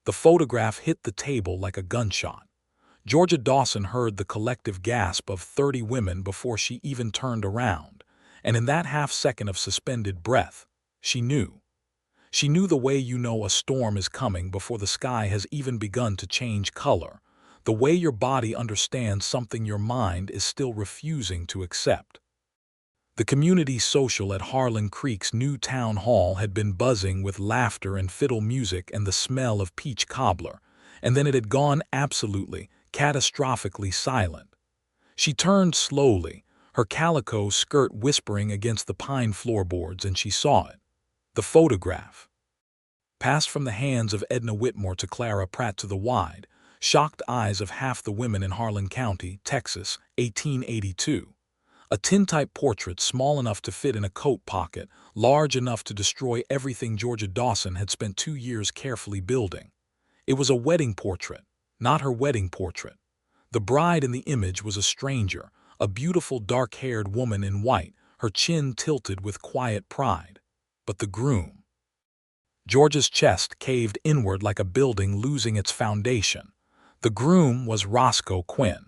The photograph hit the table like a gunshot. Georgia Dawson heard the collective gasp of 30 women before she even turned around, and in that half-second of suspended breath, she knew. She knew the way you know a storm is coming before the sky has even begun to change color, the way your body understands something your mind is still refusing to accept. The community social at Harlan Creek's new town hall had been buzzing with laughter and fiddle music and the smell of peach cobbler, and then it had gone absolutely, catastrophically silent. She turned slowly, her calico skirt whispering against the pine floorboards, and she saw it. The photograph. Passed from the hands of Edna Whitmore to Clara Pratt to the wide, shocked eyes of half the women in Harlan County, Texas, 1882. A tintype portrait small enough to fit in a coat pocket, large enough to destroy everything Georgia Dawson had spent 2 years carefully building. It was a wedding portrait, not her wedding portrait. The bride in the image was a stranger, a beautiful dark-haired woman in white, her chin tilted with quiet pride. But the groom. Georgia's chest caved inward like a building losing its foundation. The groom was Roscoe Quinn.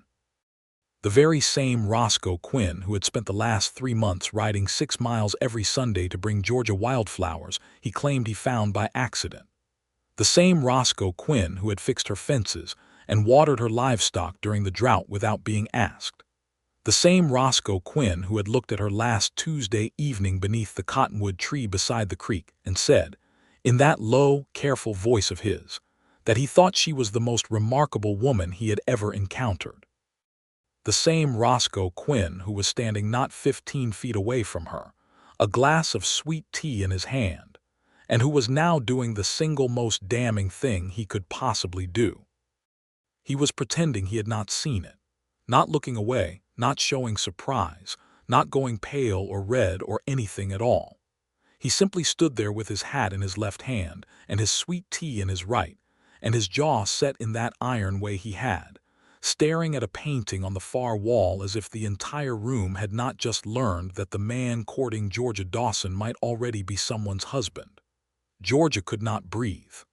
The very same Roscoe Quinn who had spent the last 3 months riding 6 miles every Sunday to bring Georgia wildflowers he claimed he found by accident. The same Roscoe Quinn who had fixed her fences and watered her livestock during the drought without being asked. The same Roscoe Quinn who had looked at her last Tuesday evening beneath the cottonwood tree beside the creek and said, in that low, careful voice of his, that he thought she was the most remarkable woman he had ever encountered. The same Roscoe Quinn who was standing not 15 feet away from her, a glass of sweet tea in his hand, and who was now doing the single most damning thing he could possibly do. He was pretending he had not seen it, not looking away, not showing surprise, not going pale or red or anything at all. He simply stood there with his hat in his left hand and his sweet tea in his right, and his jaw set in that iron way he had, staring at a painting on the far wall as if the entire room had not just learned that the man courting Georgia Dawson might already be someone's husband. Georgia could not breathe.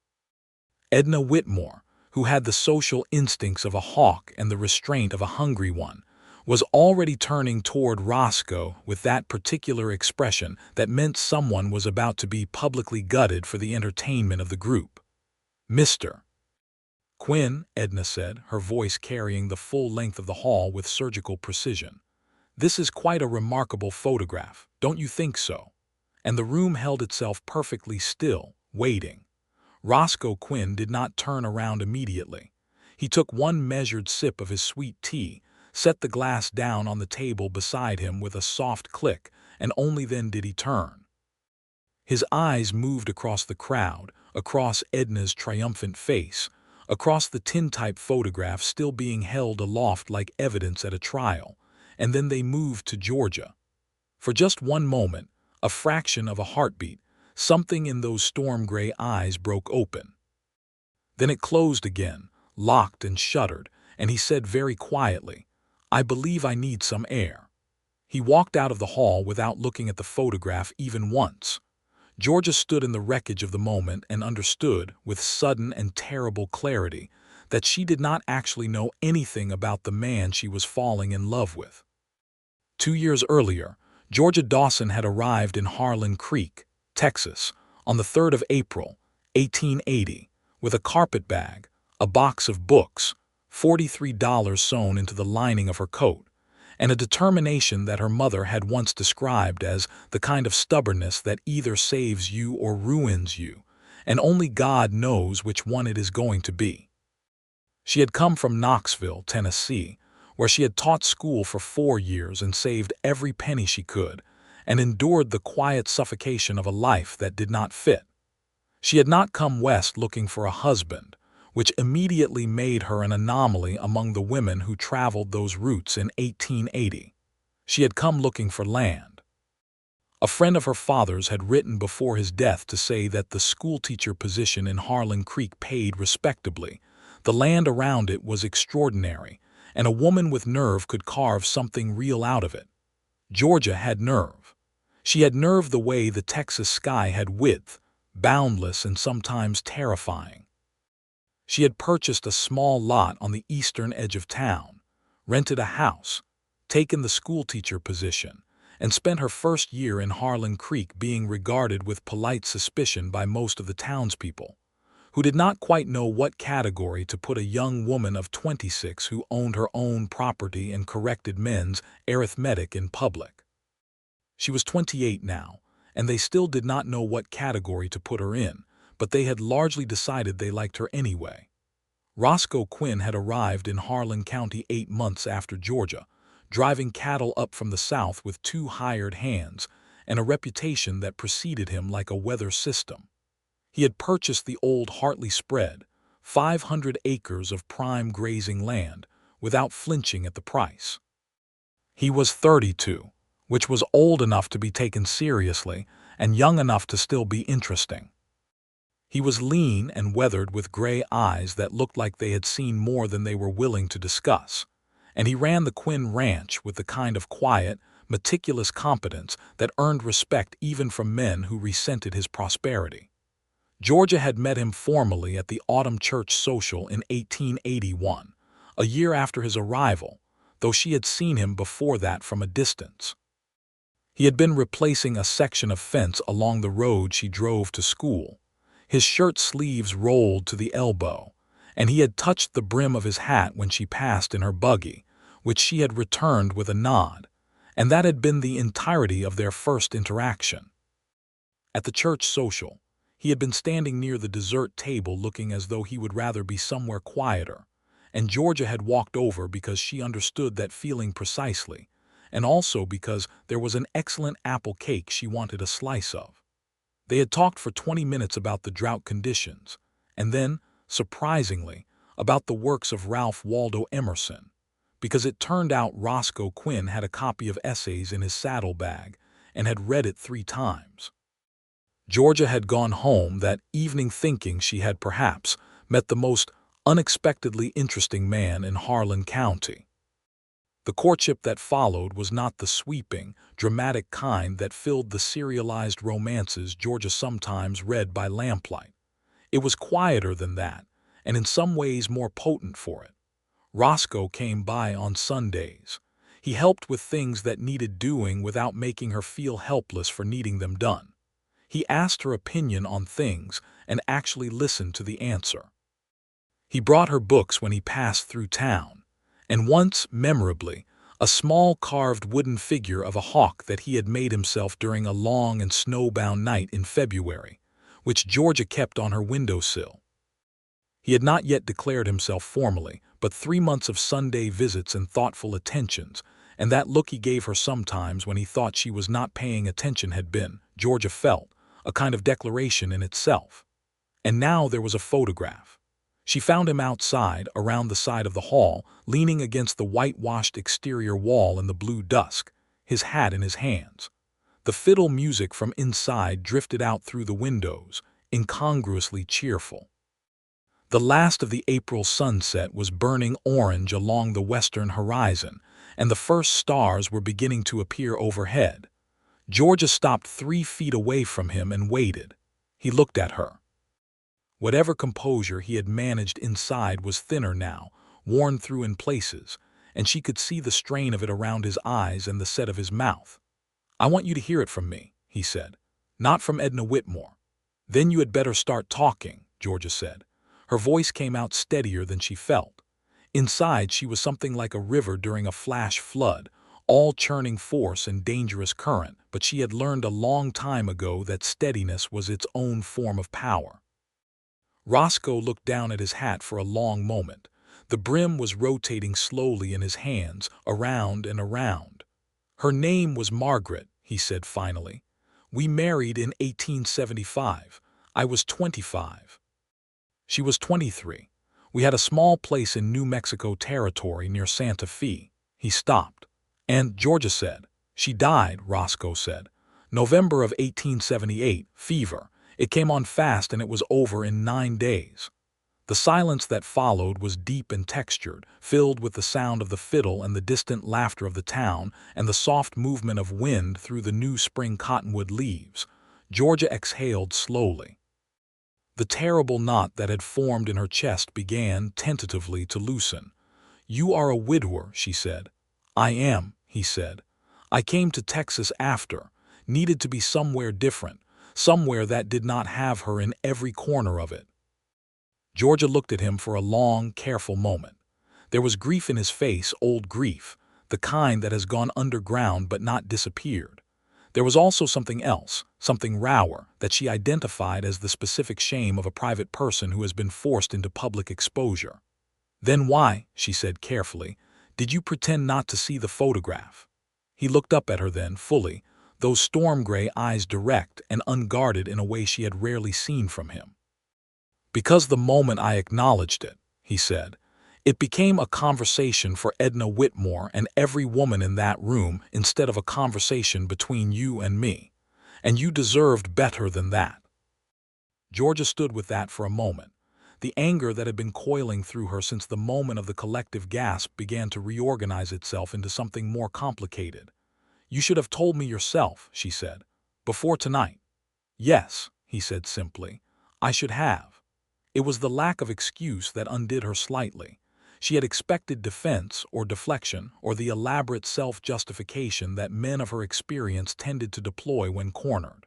Edna Whitmore, who had the social instincts of a hawk and the restraint of a hungry one, was already turning toward Roscoe with that particular expression that meant someone was about to be publicly gutted for the entertainment of the group. Mr. Quinn, Edna said, her voice carrying the full length of the hall with surgical precision. This is quite a remarkable photograph, don't you think so? And the room held itself perfectly still, waiting. Roscoe Quinn did not turn around immediately. He took one measured sip of his sweet tea, set the glass down on the table beside him with a soft click, and only then did he turn. His eyes moved across the crowd, across Edna's triumphant face, across the tintype photograph still being held aloft like evidence at a trial, and then they moved to Georgia. For just one moment, a fraction of a heartbeat, something in those storm-gray eyes broke open. Then it closed again, locked and shuttered, and he said very quietly, I believe I need some air. He walked out of the hall without looking at the photograph even once. Georgia stood in the wreckage of the moment and understood, with sudden and terrible clarity, that she did not actually know anything about the man she was falling in love with. 2 years earlier, Georgia Dawson had arrived in Harlan Creek, Texas, on the 3rd of April, 1880, with a carpet bag, a box of books, $43 sewn into the lining of her coat, and a determination that her mother had once described as the kind of stubbornness that either saves you or ruins you, and only God knows which one it is going to be. She had come from Knoxville, Tennessee, where she had taught school for 4 years and saved every penny she could, and endured the quiet suffocation of a life that did not fit. She had not come west looking for a husband, which immediately made her an anomaly among the women who traveled those routes in 1880. She had come looking for land. A friend of her father's had written before his death to say that the schoolteacher position in Harlan Creek paid respectably, the land around it was extraordinary, and a woman with nerve could carve something real out of it. Georgia had nerve. She had nerve the way the Texas sky had width, boundless and sometimes terrifying. She had purchased a small lot on the eastern edge of town, rented a house, taken the schoolteacher position, and spent her first year in Harlan Creek being regarded with polite suspicion by most of the townspeople, who did not quite know what category to put a young woman of 26 who owned her own property and corrected men's arithmetic in public. She was 28 now, and they still did not know what category to put her in, but they had largely decided they liked her anyway. Roscoe Quinn had arrived in Harlan County 8 months after Georgia, driving cattle up from the south with 2 hired hands and a reputation that preceded him like a weather system. He had purchased the old Hartley spread, 500 acres of prime grazing land, without flinching at the price. He was 32, which was old enough to be taken seriously and young enough to still be interesting. He was lean and weathered with gray eyes that looked like they had seen more than they were willing to discuss, and he ran the Quinn Ranch with the kind of quiet, meticulous competence that earned respect even from men who resented his prosperity. Georgia had met him formally at the Autumn Church Social in 1881, a year after his arrival, though she had seen him before that from a distance. He had been replacing a section of fence along the road she drove to school. His shirt sleeves rolled to the elbow, and he had touched the brim of his hat when she passed in her buggy, which she had returned with a nod, and that had been the entirety of their first interaction. At the church social, he had been standing near the dessert table looking as though he would rather be somewhere quieter, and Georgia had walked over because she understood that feeling precisely, and also because there was an excellent apple cake she wanted a slice of. They had talked for 20 minutes about the drought conditions, and then, surprisingly, about the works of Ralph Waldo Emerson, because it turned out Roscoe Quinn had a copy of Essays in his saddlebag and had read it 3 times. Georgia had gone home that evening thinking she had perhaps met the most unexpectedly interesting man in Harlan County. The courtship that followed was not the sweeping, dramatic kind that filled the serialized romances Georgia sometimes read by lamplight. It was quieter than that, and in some ways more potent for it. Roscoe came by on Sundays. He helped with things that needed doing without making her feel helpless for needing them done. He asked her opinion on things and actually listened to the answer. He brought her books when he passed through town, and once, memorably, a small carved wooden figure of a hawk that he had made himself during a long and snowbound night in February, which Georgia kept on her windowsill. He had not yet declared himself formally, but 3 months of Sunday visits and thoughtful attentions, and that look he gave her sometimes when he thought she was not paying attention had been, Georgia felt, a kind of declaration in itself. And now there was a photograph. She found him outside, around the side of the hall, leaning against the whitewashed exterior wall in the blue dusk, his hat in his hands. The fiddle music from inside drifted out through the windows, incongruously cheerful. The last of the April sunset was burning orange along the western horizon, and the first stars were beginning to appear overhead. Georgia stopped 3 feet away from him and waited. He looked at her. Whatever composure he had managed inside was thinner now, worn through in places, and she could see the strain of it around his eyes and the set of his mouth. "I want you to hear it from me," he said. "Not from Edna Whitmore." "Then you had better start talking," Georgia said. Her voice came out steadier than she felt. Inside she was something like a river during a flash flood, all churning force and dangerous current, but she had learned a long time ago that steadiness was its own form of power. Roscoe looked down at his hat for a long moment. The brim was rotating slowly in his hands, around and around. "Her name was Margaret," he said finally. "We married in 1875. I was 25. She was 23. We had a small place in New Mexico Territory near Santa Fe." He stopped. "And," Georgia said. "She died," Roscoe said. "November of 1878, fever. It came on fast and it was over in 9 days." The silence that followed was deep and textured, filled with the sound of the fiddle and the distant laughter of the town and the soft movement of wind through the new spring cottonwood leaves. Georgia exhaled slowly. The terrible knot that had formed in her chest began, tentatively, to loosen. "You are a widower," she said. "I am," he said. "I came to Texas after, needed to be somewhere different, somewhere that did not have her in every corner of it." Georgia looked at him for a long, careful moment. There was grief in his face, old grief, the kind that has gone underground but not disappeared. There was also something else, something rawer, that she identified as the specific shame of a private person who has been forced into public exposure. "Then why," she said carefully, "did you pretend not to see the photograph?" He looked up at her then, fully, those storm-gray eyes direct and unguarded in a way she had rarely seen from him. "Because the moment I acknowledged it," he said, "it became a conversation for Edna Whitmore and every woman in that room instead of a conversation between you and me. And you deserved better than that." Georgia stood with that for a moment. The anger that had been coiling through her since the moment of the collective gasp began to reorganize itself into something more complicated. "You should have told me yourself," she said, "before tonight." "Yes," he said simply, "I should have." It was the lack of excuse that undid her slightly. She had expected defense or deflection or the elaborate self-justification that men of her experience tended to deploy when cornered.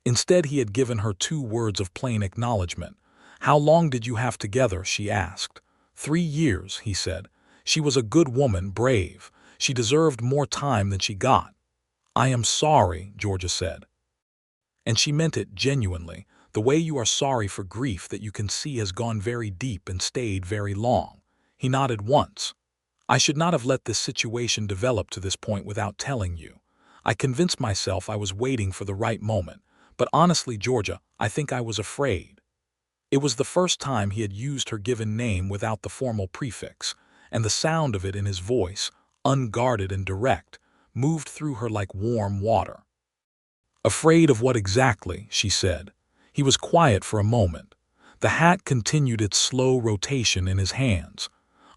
Instead, he had given her 2 words of plain acknowledgement. "How long did you have together?" she asked. 3 years, he said. "She was a good woman, brave. She deserved more time than she got." "I am sorry," Georgia said. And she meant it genuinely, the way you are sorry for grief that you can see has gone very deep and stayed very long. He nodded once. "I should not have let this situation develop to this point without telling you. I convinced myself I was waiting for the right moment, but honestly, Georgia, I think I was afraid." It was the first time he had used her given name without the formal prefix, and the sound of it in his voice, unguarded and direct, moved through her like warm water. "Afraid of what exactly?" she said. He was quiet for a moment. The hat continued its slow rotation in his hands.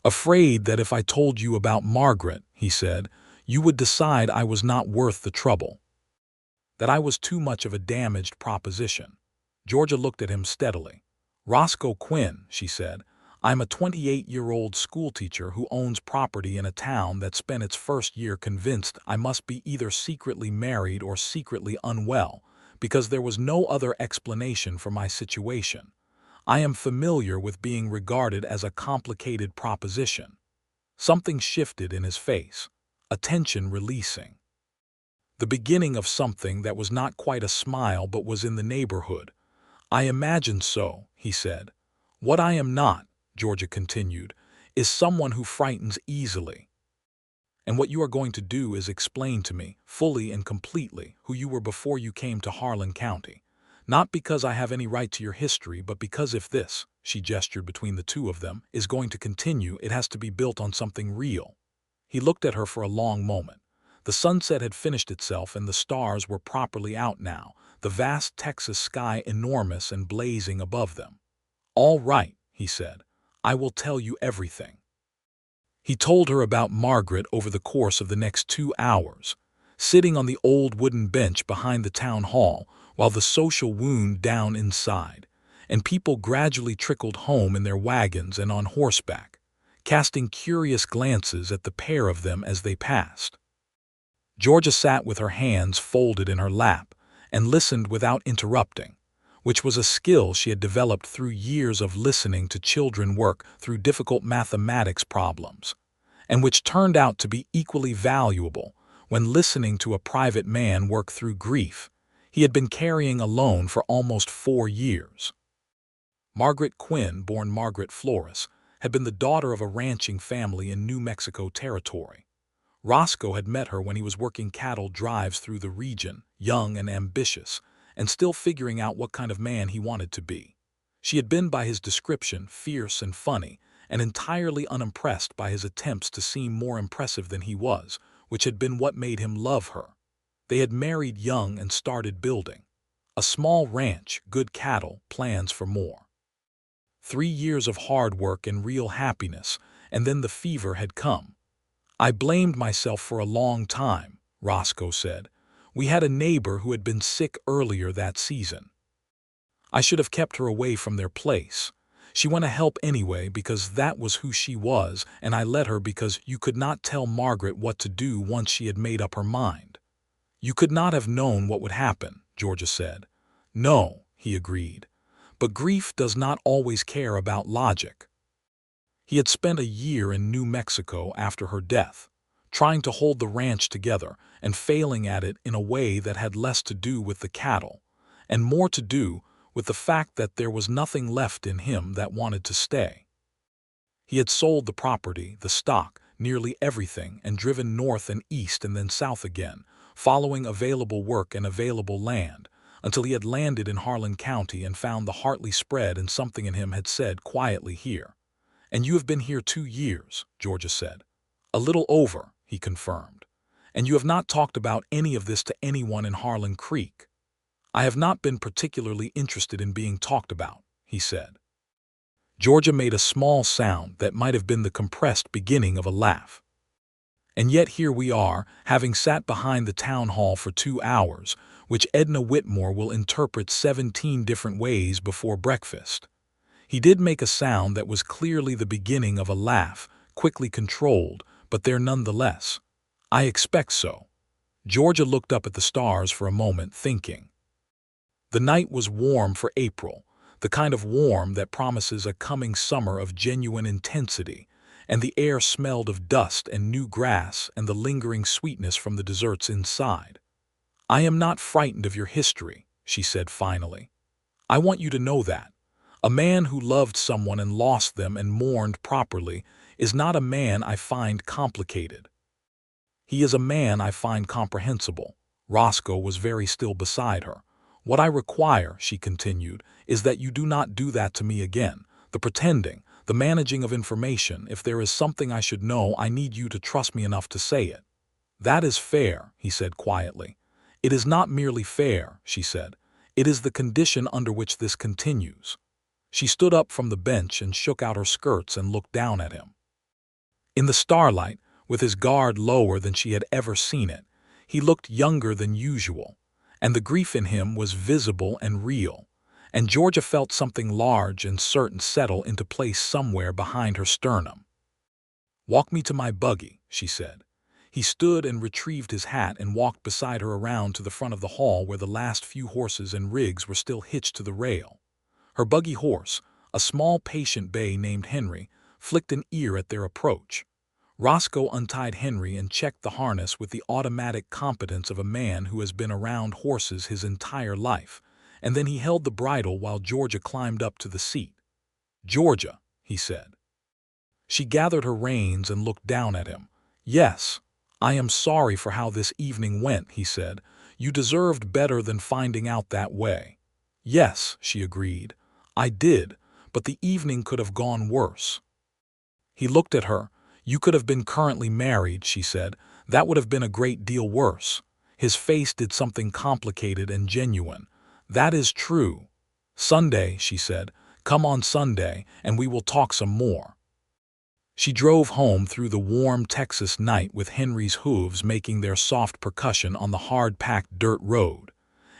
"Afraid that if I told you about Margaret," he said, "you would decide I was not worth the trouble. That I was too much of a damaged proposition." Georgia looked at him steadily. "Roscoe Quinn," she said, "I'm a 28-year-old schoolteacher who owns property in a town that spent its first year convinced I must be either secretly married or secretly unwell, because there was no other explanation for my situation. I am familiar with being regarded as a complicated proposition." Something shifted in his face, a tension releasing. The beginning of something that was not quite a smile but was in the neighborhood. "I imagine so," he said. "What I am not," Georgia continued, "is someone who frightens easily. And what you are going to do is explain to me, fully and completely, who you were before you came to Harlan County. Not because I have any right to your history, but because if this," she gestured between the 2 of them, "is going to continue, it has to be built on something real." He looked at her for a long moment. The sunset had finished itself and the stars were properly out now, the vast Texas sky enormous and blazing above them. "All right," he said, "I will tell you everything." He told her about Margaret over the course of the next 2 hours, sitting on the old wooden bench behind the town hall while the social wound down inside, and people gradually trickled home in their wagons and on horseback, casting curious glances at the pair of them as they passed. Georgia sat with her hands folded in her lap and listened without interrupting, which was a skill she had developed through years of listening to children work through difficult mathematics problems, and which turned out to be equally valuable when listening to a private man work through grief he had been carrying alone for almost 4 years. Margaret Quinn, born Margaret Flores, had been the daughter of a ranching family in New Mexico Territory. Roscoe had met her when he was working cattle drives through the region, young and ambitious, and still figuring out what kind of man he wanted to be. She had been, by his description, fierce and funny, and entirely unimpressed by his attempts to seem more impressive than he was, which had been what made him love her. They had married young and started building. A small ranch, good cattle, plans for more. 3 years of hard work and real happiness, and then the fever had come. "I blamed myself for a long time," Roscoe said. "We had a neighbor who had been sick earlier that season. I should have kept her away from their place. She went to help anyway because that was who she was, and I let her because you could not tell Margaret what to do once she had made up her mind. You could not have known what would happen, Georgia said. No, he agreed. But grief does not always care about logic. He had spent a year in New Mexico after her death, trying to hold the ranch together and failing at it in a way that had less to do with the cattle and more to do with the fact that there was nothing left in him that wanted to stay. He had sold the property, the stock, nearly everything, and driven north and east and then south again, following available work and available land, until he had landed in Harlan County and found the Hartley spread, and something in him had said quietly, "Here." "And you have been here 2 years," Georgia said. "A little over," he confirmed. "And you have not talked about any of this to anyone in Harlan Creek." "I have not been particularly interested in being talked about," he said. Georgia made a small sound that might have been the compressed beginning of a laugh. "And yet here we are, having sat behind the town hall for 2 hours, which Edna Whitmore will interpret 17 different ways before breakfast." He did make a sound that was clearly the beginning of a laugh, quickly controlled, but there nonetheless. "I expect so." Georgia looked up at the stars for a moment, thinking. The night was warm for April, the kind of warm that promises a coming summer of genuine intensity, and the air smelled of dust and new grass and the lingering sweetness from the desserts inside. "I am not frightened of your history," she said finally. "I want you to know that. A man who loved someone and lost them and mourned properly is not a man I find complicated. He is a man I find comprehensible." Roscoe was very still beside her. "What I require," she continued, "is that you do not do that to me again. The pretending, the managing of information. If there is something I should know, I need you to trust me enough to say it." "That is fair," he said quietly. "It is not merely fair," she said. "It is the condition under which this continues." She stood up from the bench and shook out her skirts and looked down at him. In the starlight, with his guard lower than she had ever seen it, he looked younger than usual, and the grief in him was visible and real, and Georgia felt something large and certain settle into place somewhere behind her sternum. "Walk me to my buggy," she said. He stood and retrieved his hat and walked beside her around to the front of the hall where the last few horses and rigs were still hitched to the rail. Her buggy horse, a small patient bay named Henry, flicked an ear at their approach. Roscoe untied Henry and checked the harness with the automatic competence of a man who has been around horses his entire life, and then he held the bridle while Georgia climbed up to the seat. "Georgia," he said. She gathered her reins and looked down at him. "Yes, I am sorry for how this evening went," he said. "You deserved better than finding out that way." "Yes," she agreed. "I did, but the evening could have gone worse." He looked at her. "You could have been currently married," she said. "That would have been a great deal worse." His face did something complicated and genuine. "That is true." "Sunday," she said. "Come on Sunday, and we will talk some more." She drove home through the warm Texas night with Henry's hooves making their soft percussion on the hard-packed dirt road,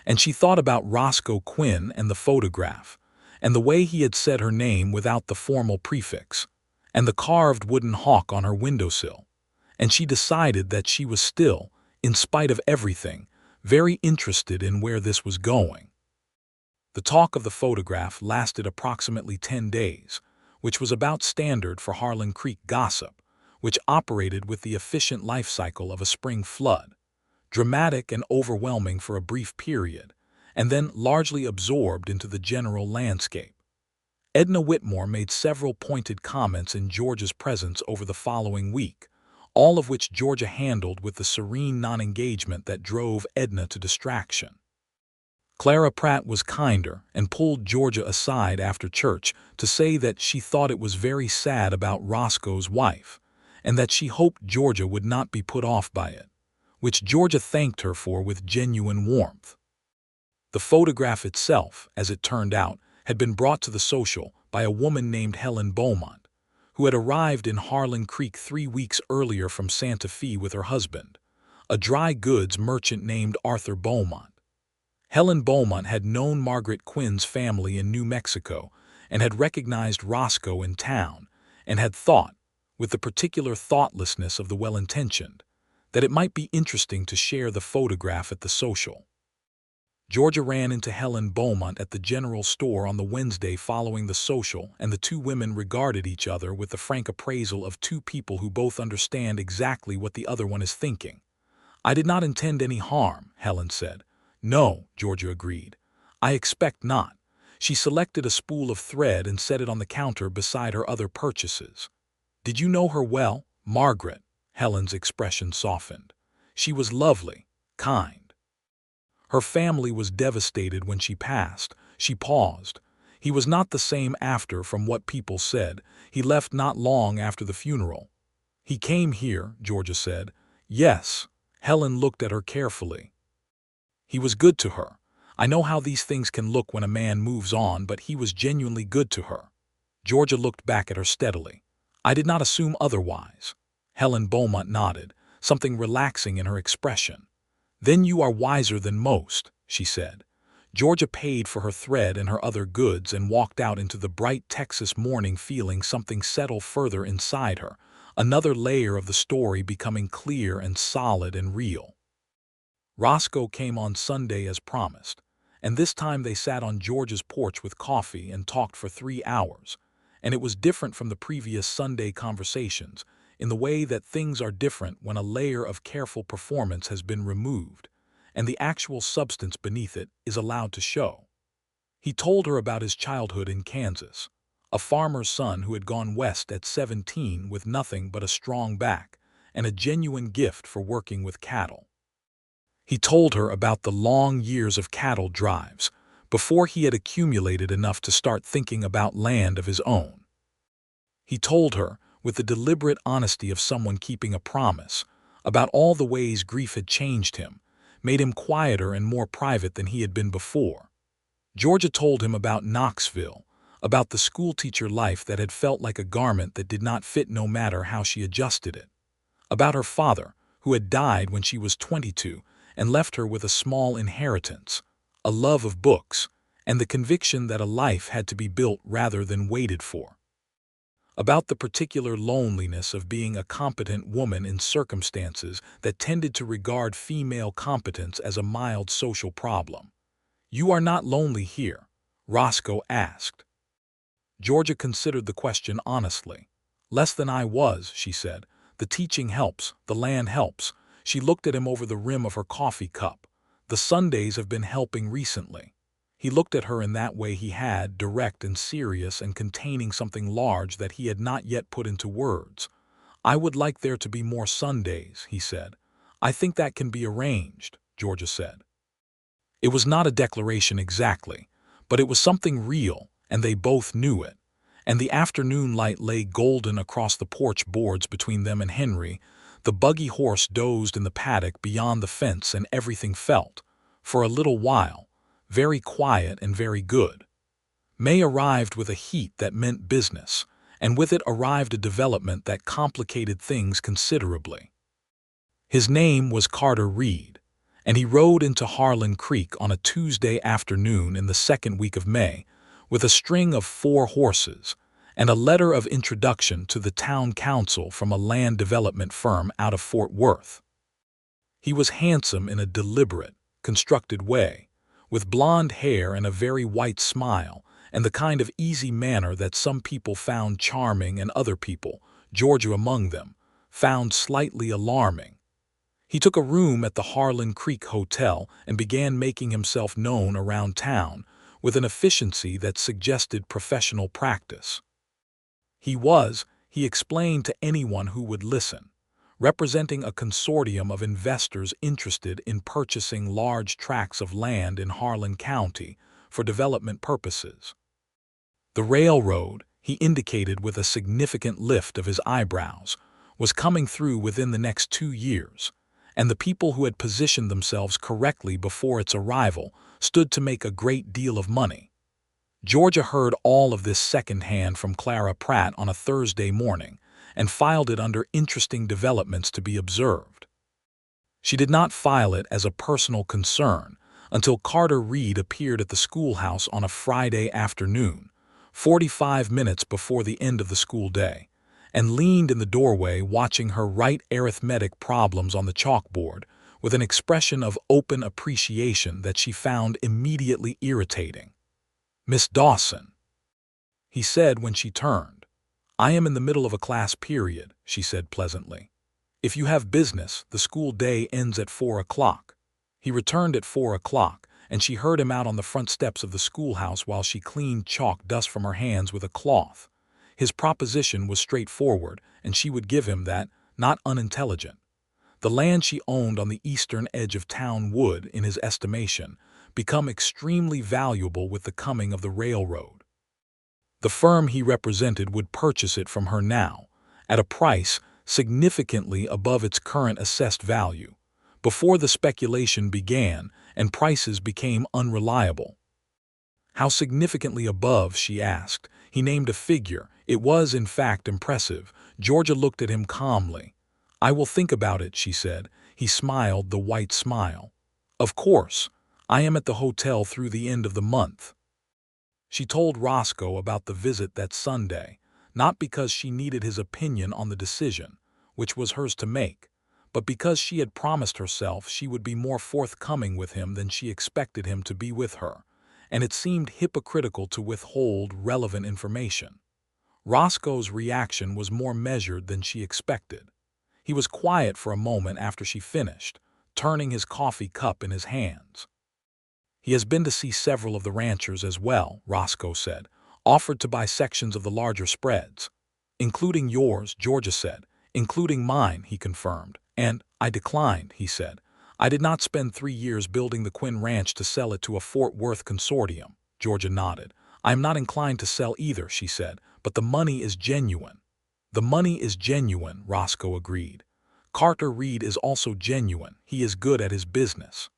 and she thought about Roscoe Quinn and the photograph, and the way he had said her name without the formal prefix, and the carved wooden hawk on her windowsill, and she decided that she was still, in spite of everything, very interested in where this was going. The talk of the photograph lasted approximately 10 days, which was about standard for Harlan Creek gossip, which operated with the efficient life cycle of a spring flood, dramatic and overwhelming for a brief period, and then largely absorbed into the general landscape. Edna Whitmore made several pointed comments in Georgia's presence over the following week, all of which Georgia handled with the serene non-engagement that drove Edna to distraction. Clara Pratt was kinder and pulled Georgia aside after church to say that she thought it was very sad about Roscoe's wife, and that she hoped Georgia would not be put off by it, which Georgia thanked her for with genuine warmth. The photograph itself, as it turned out, had been brought to the social by a woman named Helen Beaumont, who had arrived in Harlan Creek 3 weeks earlier from Santa Fe with her husband, a dry goods merchant named Arthur Beaumont. Helen Beaumont had known Margaret Quinn's family in New Mexico and had recognized Roscoe in town, and had thought, with the particular thoughtlessness of the well-intentioned, that it might be interesting to share the photograph at the social. Georgia ran into Helen Beaumont at the general store on the Wednesday following the social, and the two women regarded each other with the frank appraisal of two people who both understand exactly what the other one is thinking. "I did not intend any harm," Helen said. "No," Georgia agreed. "I expect not." She selected a spool of thread and set it on the counter beside her other purchases. "Did you know her well, Margaret?" Helen's expression softened. "She was lovely, kind. Her family was devastated when she passed." She paused. "He was not the same after, from what people said. He left not long after the funeral." "He came here," Georgia said. "Yes." Helen looked at her carefully. "He was good to her. I know how these things can look when a man moves on, but he was genuinely good to her." Georgia looked back at her steadily. "I did not assume otherwise." Helen Beaumont nodded, something relaxing in her expression. "Then you are wiser than most," she said. Georgia paid for her thread and her other goods and walked out into the bright Texas morning feeling something settle further inside her, another layer of the story becoming clear and solid and real. Roscoe came on Sunday as promised, and this time they sat on Georgia's porch with coffee and talked for 3 hours, and it was different from the previous Sunday conversations in the way that things are different when a layer of careful performance has been removed, and the actual substance beneath it is allowed to show. He told her about his childhood in Kansas, a farmer's son who had gone west at 17 with nothing but a strong back and a genuine gift for working with cattle. He told her about the long years of cattle drives before he had accumulated enough to start thinking about land of his own. He told her, with the deliberate honesty of someone keeping a promise, about all the ways grief had changed him, made him quieter and more private than he had been before. Georgia told him about Knoxville, about the schoolteacher life that had felt like a garment that did not fit no matter how she adjusted it, about her father, who had died when she was 22 and left her with a small inheritance, a love of books, and the conviction that a life had to be built rather than waited for. About the particular loneliness of being a competent woman in circumstances that tended to regard female competence as a mild social problem. "You are not lonely here?" Roscoe asked. Georgia considered the question honestly. "Less than I was," she said. "The teaching helps, the land helps." She looked at him over the rim of her coffee cup. "The Sundays have been helping recently." He looked at her in that way he had, direct and serious and containing something large that he had not yet put into words. "I would like there to be more Sundays," he said. "I think that can be arranged," Georgia said. It was not a declaration exactly, but it was something real, and they both knew it. And the afternoon light lay golden across the porch boards between them and Henry. The buggy horse dozed in the paddock beyond the fence, and everything felt, for a little while, very quiet and very good. May arrived with a heat that meant business, and with it arrived a development that complicated things considerably. His name was Carter Reed, and he rode into Harlan Creek on a Tuesday afternoon in the second week of May with a string of 4 horses and a letter of introduction to the town council from a land development firm out of Fort Worth. He was handsome in a deliberate, constructed way, with blonde hair and a very white smile, and the kind of easy manner that some people found charming and other people, Georgia among them, found slightly alarming. He took a room at the Harlan Creek Hotel and began making himself known around town with an efficiency that suggested professional practice. He explained to anyone who would listen, representing a consortium of investors interested in purchasing large tracts of land in Harlan County for development purposes. The railroad, he indicated with a significant lift of his eyebrows, was coming through within the next 2 years, and the people who had positioned themselves correctly before its arrival stood to make a great deal of money. Georgia heard all of this secondhand from Clara Pratt on a Thursday morning and filed it under interesting developments to be observed. She did not file it as a personal concern, until Carter Reed appeared at the schoolhouse on a Friday afternoon, 45 minutes before the end of the school day, and leaned in the doorway watching her write arithmetic problems on the chalkboard with an expression of open appreciation that she found immediately irritating. "Miss Dawson," he said when she turned. "I am in the middle of a class period," she said pleasantly. "If you have business, the school day ends at 4 o'clock. He returned at 4 o'clock, and she heard him out on the front steps of the schoolhouse while she cleaned chalk dust from her hands with a cloth. His proposition was straightforward, and she would give him that, not unintelligent. The land she owned on the eastern edge of town would, in his estimation, become extremely valuable with the coming of the railroad. The firm he represented would purchase it from her now, at a price significantly above its current assessed value, before the speculation began and prices became unreliable. How significantly above, she asked. He named a figure. It was, in fact, impressive. Georgia looked at him calmly. "I will think about it," she said. He smiled the white smile. "Of course. I am at the hotel through the end of the month." She told Roscoe about the visit that Sunday, not because she needed his opinion on the decision, which was hers to make, but because she had promised herself she would be more forthcoming with him than she expected him to be with her, and it seemed hypocritical to withhold relevant information. Roscoe's reaction was more measured than she expected. He was quiet for a moment after she finished, turning his coffee cup in his hands. "He has been to see several of the ranchers as well," Roscoe said, "offered to buy sections of the larger spreads." "Including yours," Georgia said. "Including mine," he confirmed. "And I declined," he said. "I did not spend 3 years building the Quinn Ranch to sell it to a Fort Worth consortium." Georgia nodded. "I am not inclined to sell either," she said, "but the money is genuine." "The money is genuine," Roscoe agreed. "Carter Reed is also genuine. He is good at his business."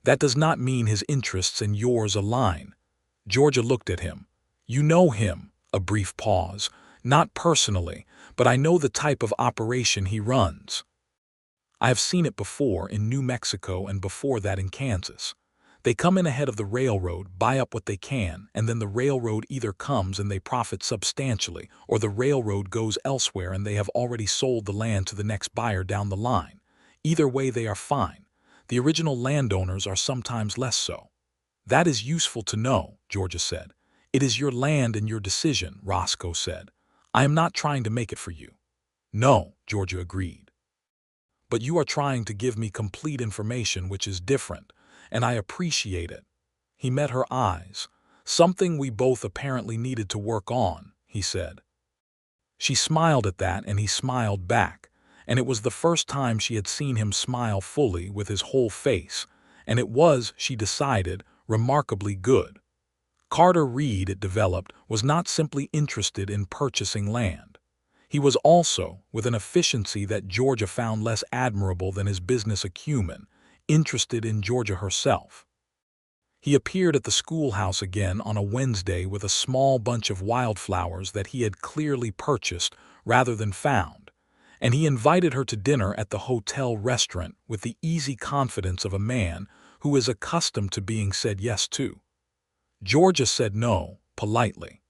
"That does not mean his interests and yours align." Georgia looked at him. "You know him." A brief pause. "Not personally, but I know the type of operation he runs. I have seen it before in New Mexico and before that in Kansas. They come in ahead of the railroad, buy up what they can, and then the railroad either comes and they profit substantially, or the railroad goes elsewhere and they have already sold the land to the next buyer down the line. Either way they are fine. The original landowners are sometimes less so." "That is useful to know," Georgia said. "It is your land and your decision," Roscoe said. "I am not trying to make it for you." "No," Georgia agreed. "But you are trying to give me complete information, which is different, and I appreciate it." He met her eyes. "Something we both apparently needed to work on," he said. She smiled at that, and he smiled back, and it was the first time she had seen him smile fully with his whole face, and it was, she decided, remarkably good. Carter Reed, it developed, was not simply interested in purchasing land. He was also, with an efficiency that Georgia found less admirable than his business acumen, interested in Georgia herself. He appeared at the schoolhouse again on a Wednesday with a small bunch of wildflowers that he had clearly purchased rather than found, and he invited her to dinner at the hotel restaurant with the easy confidence of a man who is accustomed to being said yes to. Georgia said no, politely.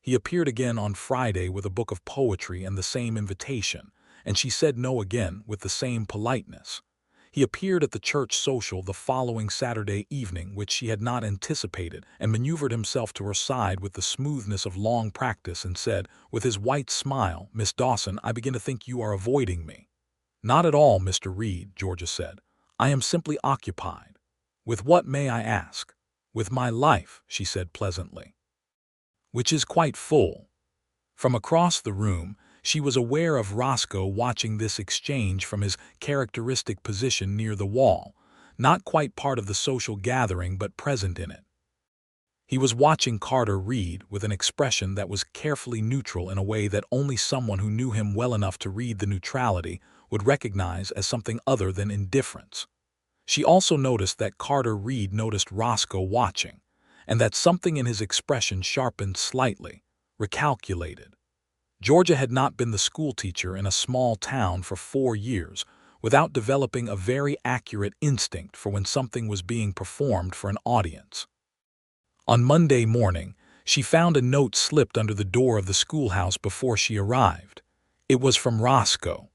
He appeared again on Friday with a book of poetry and the same invitation, and she said no again with the same politeness. He appeared at the church social the following Saturday evening, which she had not anticipated, and maneuvered himself to her side with the smoothness of long practice and said, with his white smile, "Miss Dawson, I begin to think you are avoiding me." "Not at all, Mr. Reed," Georgia said. "I am simply occupied." "With what, may I ask?" "With my life," she said pleasantly. "Which is quite full." From across the room, she was aware of Roscoe watching this exchange from his characteristic position near the wall, not quite part of the social gathering but present in it. He was watching Carter Reed with an expression that was carefully neutral in a way that only someone who knew him well enough to read the neutrality would recognize as something other than indifference. She also noticed that Carter Reed noticed Roscoe watching, and that something in his expression sharpened slightly, recalculated. Georgia had not been the schoolteacher in a small town for 4 years, without developing a very accurate instinct for when something was being performed for an audience. On Monday morning, she found a note slipped under the door of the schoolhouse before she arrived. It was from Roscoe.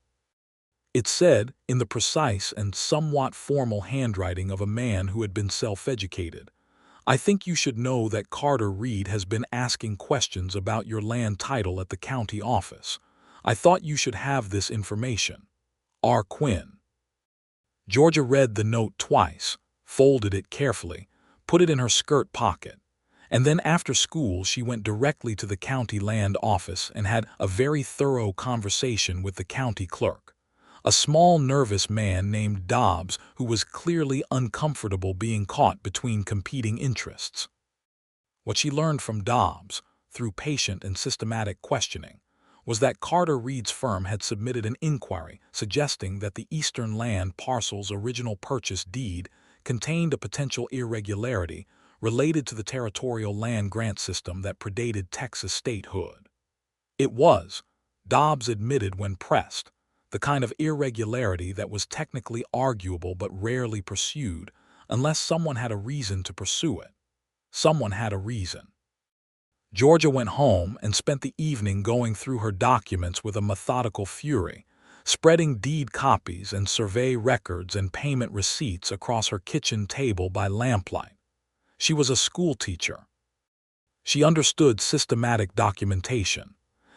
It said, in the precise and somewhat formal handwriting of a man who had been self-educated, "I think you should know that Carter Reed has been asking questions about your land title at the county office. I thought you should have this information. R. Quinn." Georgia read the note twice, folded it carefully, put it in her skirt pocket, and then after school she went directly to the county land office and had a very thorough conversation with the county clerk, a small nervous man named Dobbs who was clearly uncomfortable being caught between competing interests. What she learned from Dobbs, through patient and systematic questioning, was that Carter Reed's firm had submitted an inquiry suggesting that the Eastern Land parcel's original purchase deed contained a potential irregularity related to the territorial land grant system that predated Texas statehood. It was, Dobbs admitted when pressed, the kind of irregularity that was technically arguable but rarely pursued unless someone had a reason to pursue it. Someone had a reason. Georgia went home and spent the evening going through her documents with a methodical fury, spreading deed copies and survey records and payment receipts across her kitchen table by lamplight. She was a schoolteacher. She understood systematic documentation,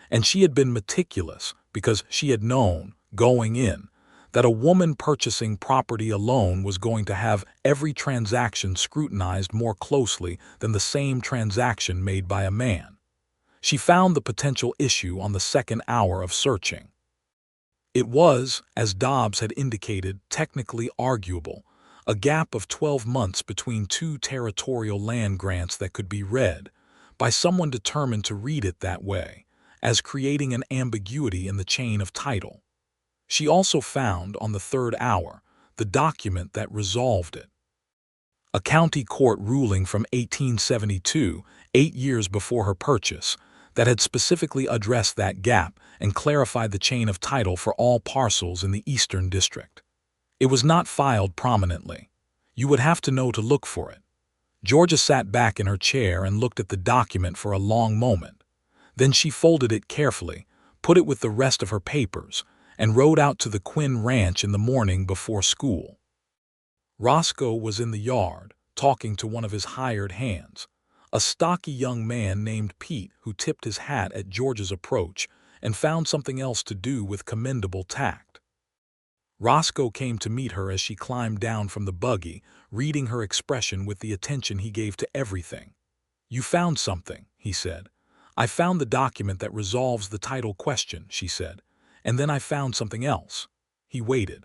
and she had been meticulous because she had known, going in, that a woman purchasing property alone was going to have every transaction scrutinized more closely than the same transaction made by a man. She found the potential issue on the second hour of searching. It was, as Dobbs had indicated, technically arguable, a gap of 12 months between two territorial land grants that could be read, by someone determined to read it that way, as creating an ambiguity in the chain of title. She also found, on the third hour, the document that resolved it. A county court ruling from 1872, 8 years before her purchase, that had specifically addressed that gap and clarified the chain of title for all parcels in the Eastern District. It was not filed prominently. You would have to know to look for it. Georgia sat back in her chair and looked at the document for a long moment. Then she folded it carefully, put it with the rest of her papers, and rode out to the Quinn ranch in the morning before school. Roscoe was in the yard, talking to one of his hired hands, a stocky young man named Pete who tipped his hat at Georgia's approach and found something else to do with commendable tact. Roscoe came to meet her as she climbed down from the buggy, reading her expression with the attention he gave to everything. "You found something," he said. "I found the document that resolves the title question," she said. "And then I found something else." He waited.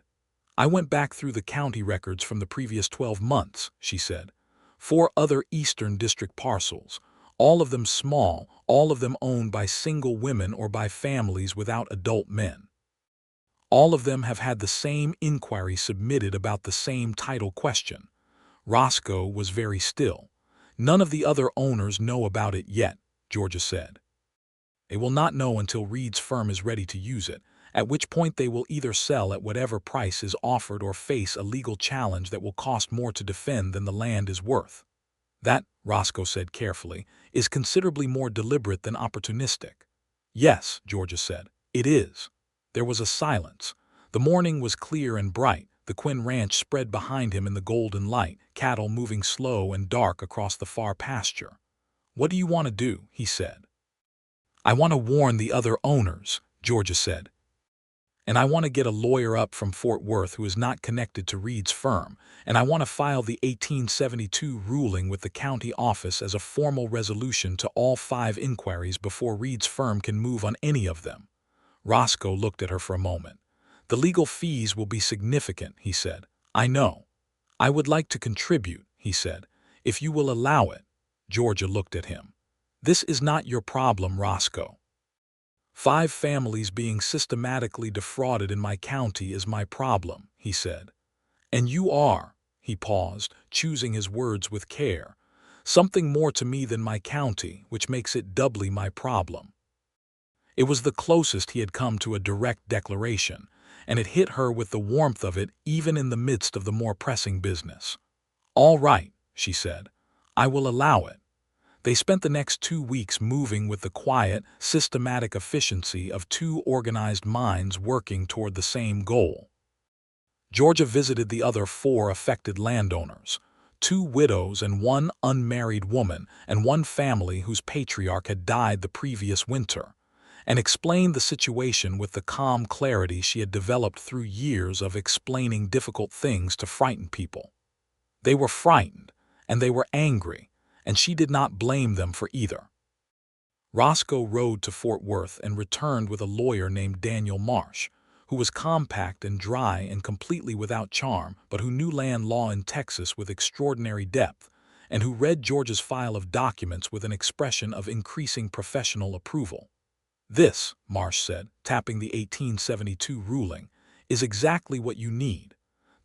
"I went back through the county records from the previous 12 months, she said. 4 other Eastern District parcels, all of them small, all of them owned by single women or by families without adult men. All of them have had the same inquiry submitted about the same title question." Roscoe was very still. "None of the other owners know about it yet," Georgia said. "They will not know until Reed's firm is ready to use it, at which point they will either sell at whatever price is offered or face a legal challenge that will cost more to defend than the land is worth. That," Roscoe said carefully, "is considerably more deliberate than opportunistic." "Yes," Georgia said, "it is." There was a silence. The morning was clear and bright, the Quinn ranch spread behind him in the golden light, cattle moving slow and dark across the far pasture. "What do you want to do?" he said. "I want to warn the other owners," Georgia said. "And I want to get a lawyer up from Fort Worth who is not connected to Reed's firm, and I want to file the 1872 ruling with the county office as a formal resolution to all 5 inquiries before Reed's firm can move on any of them." Roscoe looked at her for a moment. "The legal fees will be significant," he said. "I know." "I would like to contribute," he said, "if you will allow it." Georgia looked at him. "This is not your problem, Roscoe. 5 families being systematically defrauded in my county is my problem," he said. "And you are," he paused, choosing his words with care, "something more to me than my county, which makes it doubly my problem." It was the closest he had come to a direct declaration, and it hit her with the warmth of it even in the midst of the more pressing business. "All right," she said. "I will allow it." They spent the next 2 weeks moving with the quiet, systematic efficiency of two organized minds working toward the same goal. Georgia visited the other 4 affected landowners, 2 widows and 1 unmarried woman, and 1 family whose patriarch had died the previous winter, and explained the situation with the calm clarity she had developed through years of explaining difficult things to frighten people. They were frightened, and they were angry, and she did not blame them for either. Roscoe rode to Fort Worth and returned with a lawyer named Daniel Marsh, who was compact and dry and completely without charm, but who knew land law in Texas with extraordinary depth, and who read George's file of documents with an expression of increasing professional approval. "This," Marsh said, tapping the 1872 ruling, "is exactly what you need.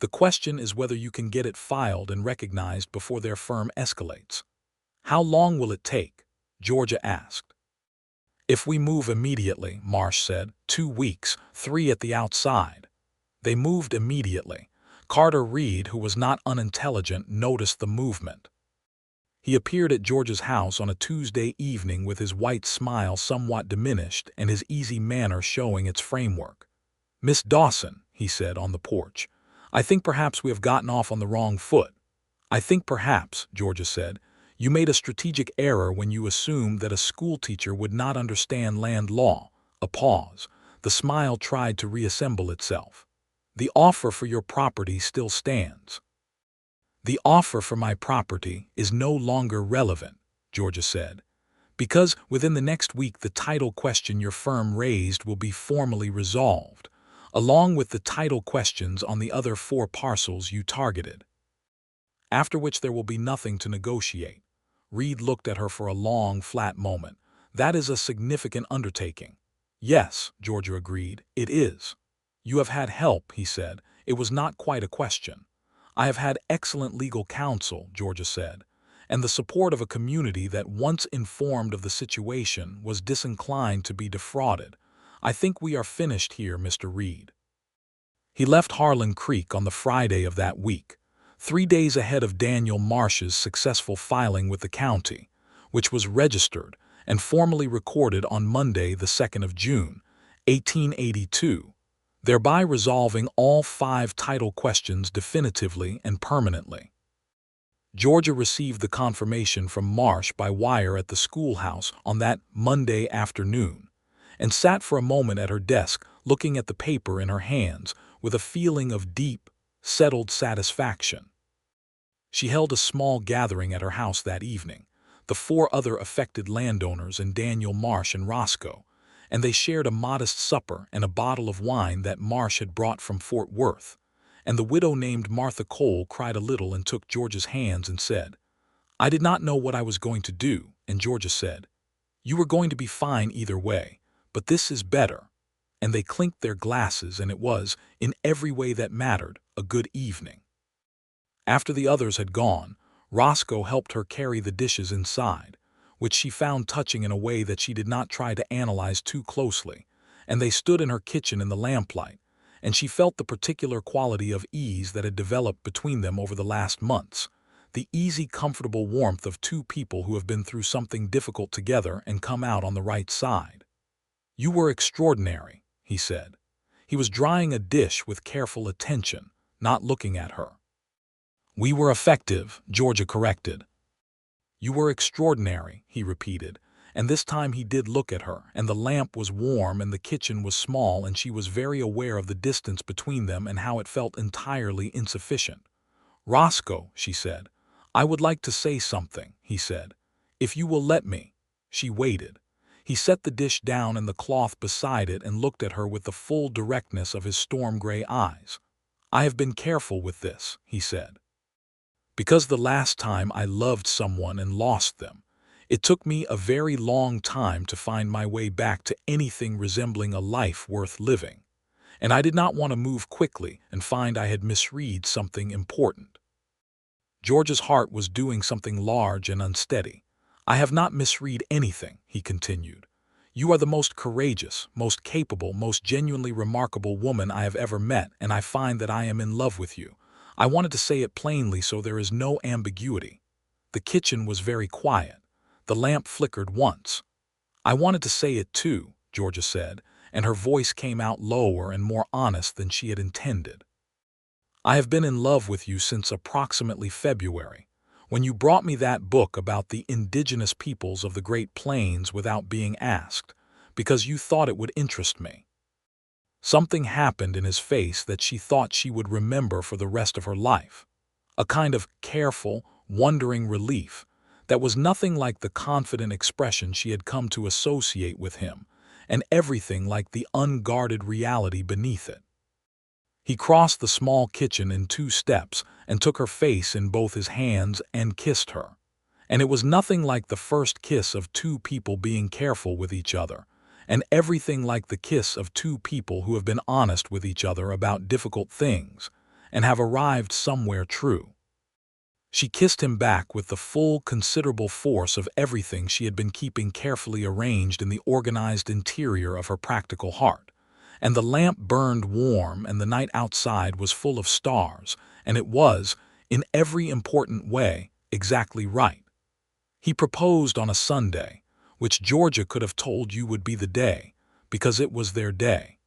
The question is whether you can get it filed and recognized before their firm escalates." "How long will it take?" Georgia asked. "If we move immediately," Marsh said, 2 weeks, 3 at the outside." They moved immediately. Carter Reed, who was not unintelligent, noticed the movement. He appeared at George's house on a Tuesday evening with his white smile somewhat diminished and his easy manner showing its framework. "Miss Dawson," he said on the porch, "I think perhaps we have gotten off on the wrong foot." "I think perhaps," Georgia said, "you made a strategic error when you assumed that a schoolteacher would not understand land law." A pause. The smile tried to reassemble itself. "The offer for your property still stands." "The offer for my property is no longer relevant," Georgia said, "because within the next week the title question your firm raised will be formally resolved, along with the title questions on the other 4 parcels you targeted. After which there will be nothing to negotiate." Reed looked at her for a long, flat moment. "That is a significant undertaking." "Yes," Georgia agreed, "it is." "You have had help," he said. "It was not quite a question." "I have had excellent legal counsel," Georgia said, "and the support of a community that, once informed of the situation, was disinclined to be defrauded. I think we are finished here, Mr. Reed." He left Harlan Creek on the Friday of that week, 3 days ahead of Daniel Marsh's successful filing with the county, which was registered and formally recorded on Monday, the 2nd of June, 1882, thereby resolving all 5 title questions definitively and permanently. Georgia received the confirmation from Marsh by wire at the schoolhouse on that Monday afternoon, and sat for a moment at her desk looking at the paper in her hands with a feeling of deep, settled satisfaction. She held a small gathering at her house that evening, the 4 other affected landowners and Daniel Marsh and Roscoe, and they shared a modest supper and a bottle of wine that Marsh had brought from Fort Worth, and the widow named Martha Cole cried a little and took George's hands and said, "I did not know what I was going to do," and Georgia said, "You were going to be fine either way, but this is better," and they clinked their glasses, and it was, in every way that mattered, a good evening. After the others had gone, Roscoe helped her carry the dishes inside, which she found touching in a way that she did not try to analyze too closely, and they stood in her kitchen in the lamplight, and she felt the particular quality of ease that had developed between them over the last months, the easy, comfortable warmth of 2 people who have been through something difficult together and come out on the right side. "You were extraordinary," he said. He was drying a dish with careful attention, not looking at her. "We were effective," Georgia corrected. "You were extraordinary," he repeated, and this time he did look at her, and the lamp was warm and the kitchen was small, and she was very aware of the distance between them and how it felt entirely insufficient. "Roscoe," she said. "I would like to say something," he said. "If you will let me." She waited. He set the dish down and the cloth beside it and looked at her with the full directness of his storm-gray eyes. "I have been careful with this," he said, "because the last time I loved someone and lost them, it took me a very long time to find my way back to anything resembling a life worth living, and I did not want to move quickly and find I had misread something important." George's heart was doing something large and unsteady. "I have not misread anything," he continued. You are the most courageous, most capable, most genuinely remarkable woman I have ever met, and I find that I am in love with you. I wanted to say it plainly so there is no ambiguity. The kitchen was very quiet. The lamp flickered once. I wanted to say it too, Georgia said, and her voice came out lower and more honest than she had intended. I have been in love with you since approximately February, when you brought me that book about the indigenous peoples of the Great Plains without being asked, because you thought it would interest me. Something happened in his face that she thought she would remember for the rest of her life. A kind of careful, wondering relief that was nothing like the confident expression she had come to associate with him, and everything like the unguarded reality beneath it. He crossed the small kitchen in 2 steps and took her face in both his hands and kissed her. And it was nothing like the first kiss of 2 people being careful with each other, and everything like the kiss of 2 people who have been honest with each other about difficult things and have arrived somewhere true. She kissed him back with the full, considerable force of everything she had been keeping carefully arranged in the organized interior of her practical heart. And the lamp burned warm, and the night outside was full of stars, and it was, in every important way, exactly right. He proposed on a Sunday, which Georgia could have told you would be the day, because it was their day.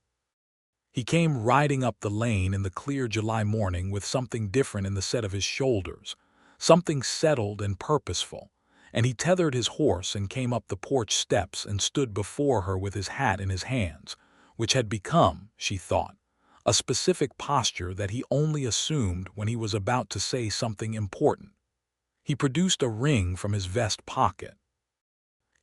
He came riding up the lane in the clear July morning with something different in the set of his shoulders, something settled and purposeful, and he tethered his horse and came up the porch steps and stood before her with his hat in his hands, which had become, she thought, a specific posture that he only assumed when he was about to say something important. He produced a ring from his vest pocket.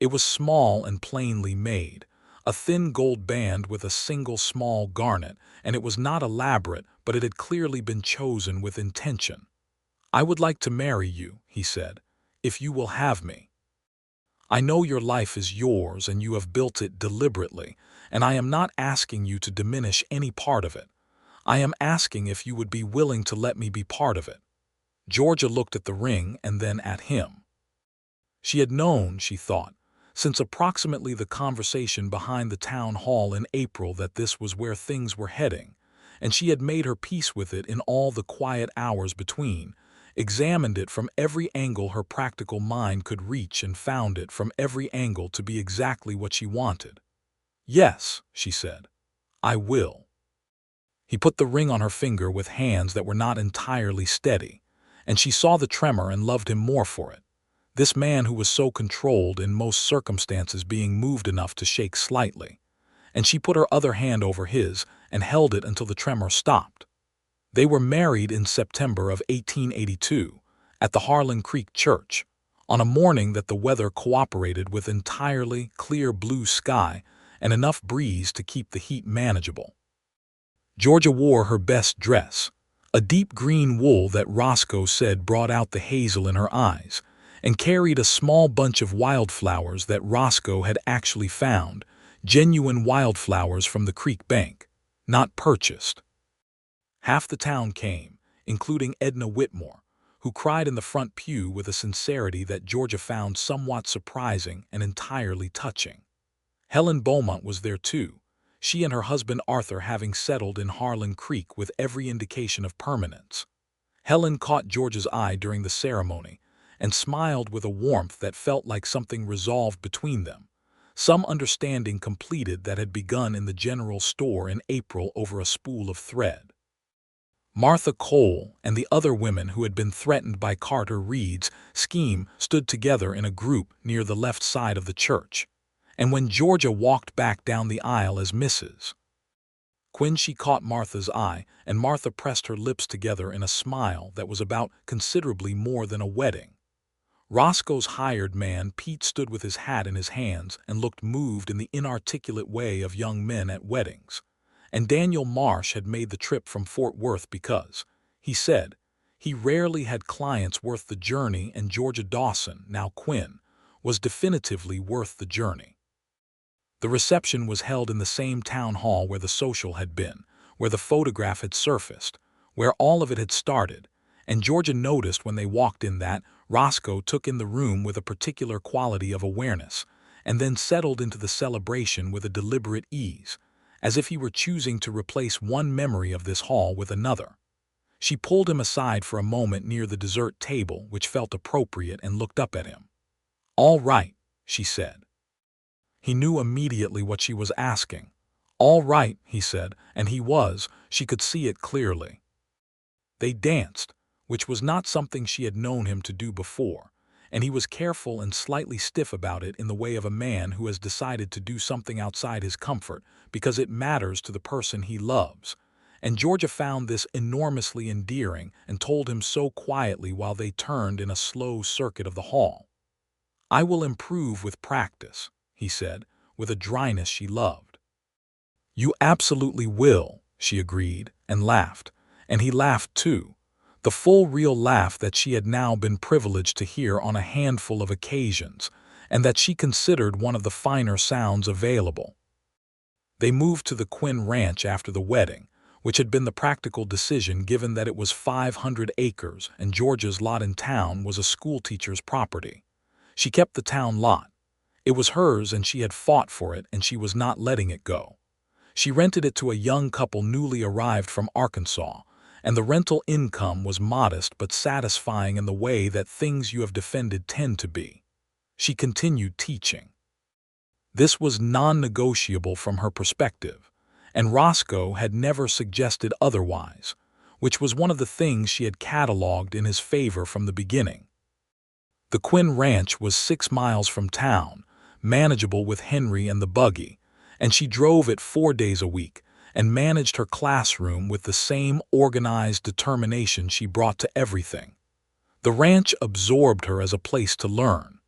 It was small and plainly made, a thin gold band with a single small garnet, and it was not elaborate, but it had clearly been chosen with intention. "I would like to marry you," he said, "if you will have me. I know your life is yours and you have built it deliberately, and I am not asking you to diminish any part of it. I am asking if you would be willing to let me be part of it." Georgia looked at the ring and then at him. She had known, she thought, since approximately the conversation behind the town hall in April that this was where things were heading, and she had made her peace with it in all the quiet hours between, examined it from every angle her practical mind could reach and found it from every angle to be exactly what she wanted. "Yes," she said, "I will." He put the ring on her finger with hands that were not entirely steady, and she saw the tremor and loved him more for it. This man who was so controlled in most circumstances being moved enough to shake slightly, and she put her other hand over his and held it until the tremor stopped. They were married in September of 1882 at the Harlan Creek church, on a morning that the weather cooperated with entirely clear blue sky and enough breeze to keep the heat manageable. Georgia wore her best dress, a deep green wool that Roscoe said brought out the hazel in her eyes, and carried a small bunch of wildflowers that Roscoe had actually found, genuine wildflowers from the creek bank, not purchased. Half the town came, including Edna Whitmore, who cried in the front pew with a sincerity that Georgia found somewhat surprising and entirely touching. Helen Beaumont was there too, she and her husband Arthur having settled in Harlan Creek with every indication of permanence. Helen caught Georgia's eye during the ceremony and smiled with a warmth that felt like something resolved between them, some understanding completed that had begun in the general store in April over a spool of thread. Martha Cole and the other women who had been threatened by Carter Reed's scheme stood together in a group near the left side of the church, and when Georgia walked back down the aisle as Mrs. Quinn, she caught Martha's eye, and Martha pressed her lips together in a smile that was about considerably more than a wedding. Roscoe's hired man, Pete, stood with his hat in his hands and looked moved in the inarticulate way of young men at weddings. And Daniel Marsh had made the trip from Fort Worth because, he said, he rarely had clients worth the journey, and Georgia Dawson, now Quinn, was definitively worth the journey. The reception was held in the same town hall where the social had been, where the photograph had surfaced, where all of it had started, and Georgia noticed when they walked in that Roscoe took in the room with a particular quality of awareness, and then settled into the celebration with a deliberate ease, as if he were choosing to replace one memory of this hall with another. She pulled him aside for a moment near the dessert table, which felt appropriate, and looked up at him. "All right," she said. He knew immediately what she was asking. "All right," he said, and she could see it clearly. They danced, which was not something she had known him to do before, and he was careful and slightly stiff about it in the way of a man who has decided to do something outside his comfort because it matters to the person he loves. And Georgia found this enormously endearing and told him so quietly while they turned in a slow circuit of the hall. "I will improve with practice," he said, with a dryness she loved. "You absolutely will," she agreed, and laughed. And he laughed too, the full real laugh that she had now been privileged to hear on a handful of occasions, and that she considered one of the finer sounds available. They moved to the Quinn Ranch after the wedding, which had been the practical decision given that it was 500 acres and Georgia's lot in town was a schoolteacher's property. She kept the town lot. It was hers and she had fought for it, and she was not letting it go. She rented it to a young couple newly arrived from Arkansas, and the rental income was modest but satisfying in the way that things you have defended tend to be. She continued teaching. This was non-negotiable from her perspective, and Roscoe had never suggested otherwise, which was one of the things she had cataloged in his favor from the beginning. The Quinn Ranch was 6 miles from town, manageable with Henry and the buggy, and she drove it 4 days a week and managed her classroom with the same organized determination she brought to everything. The ranch absorbed her as a place to learn.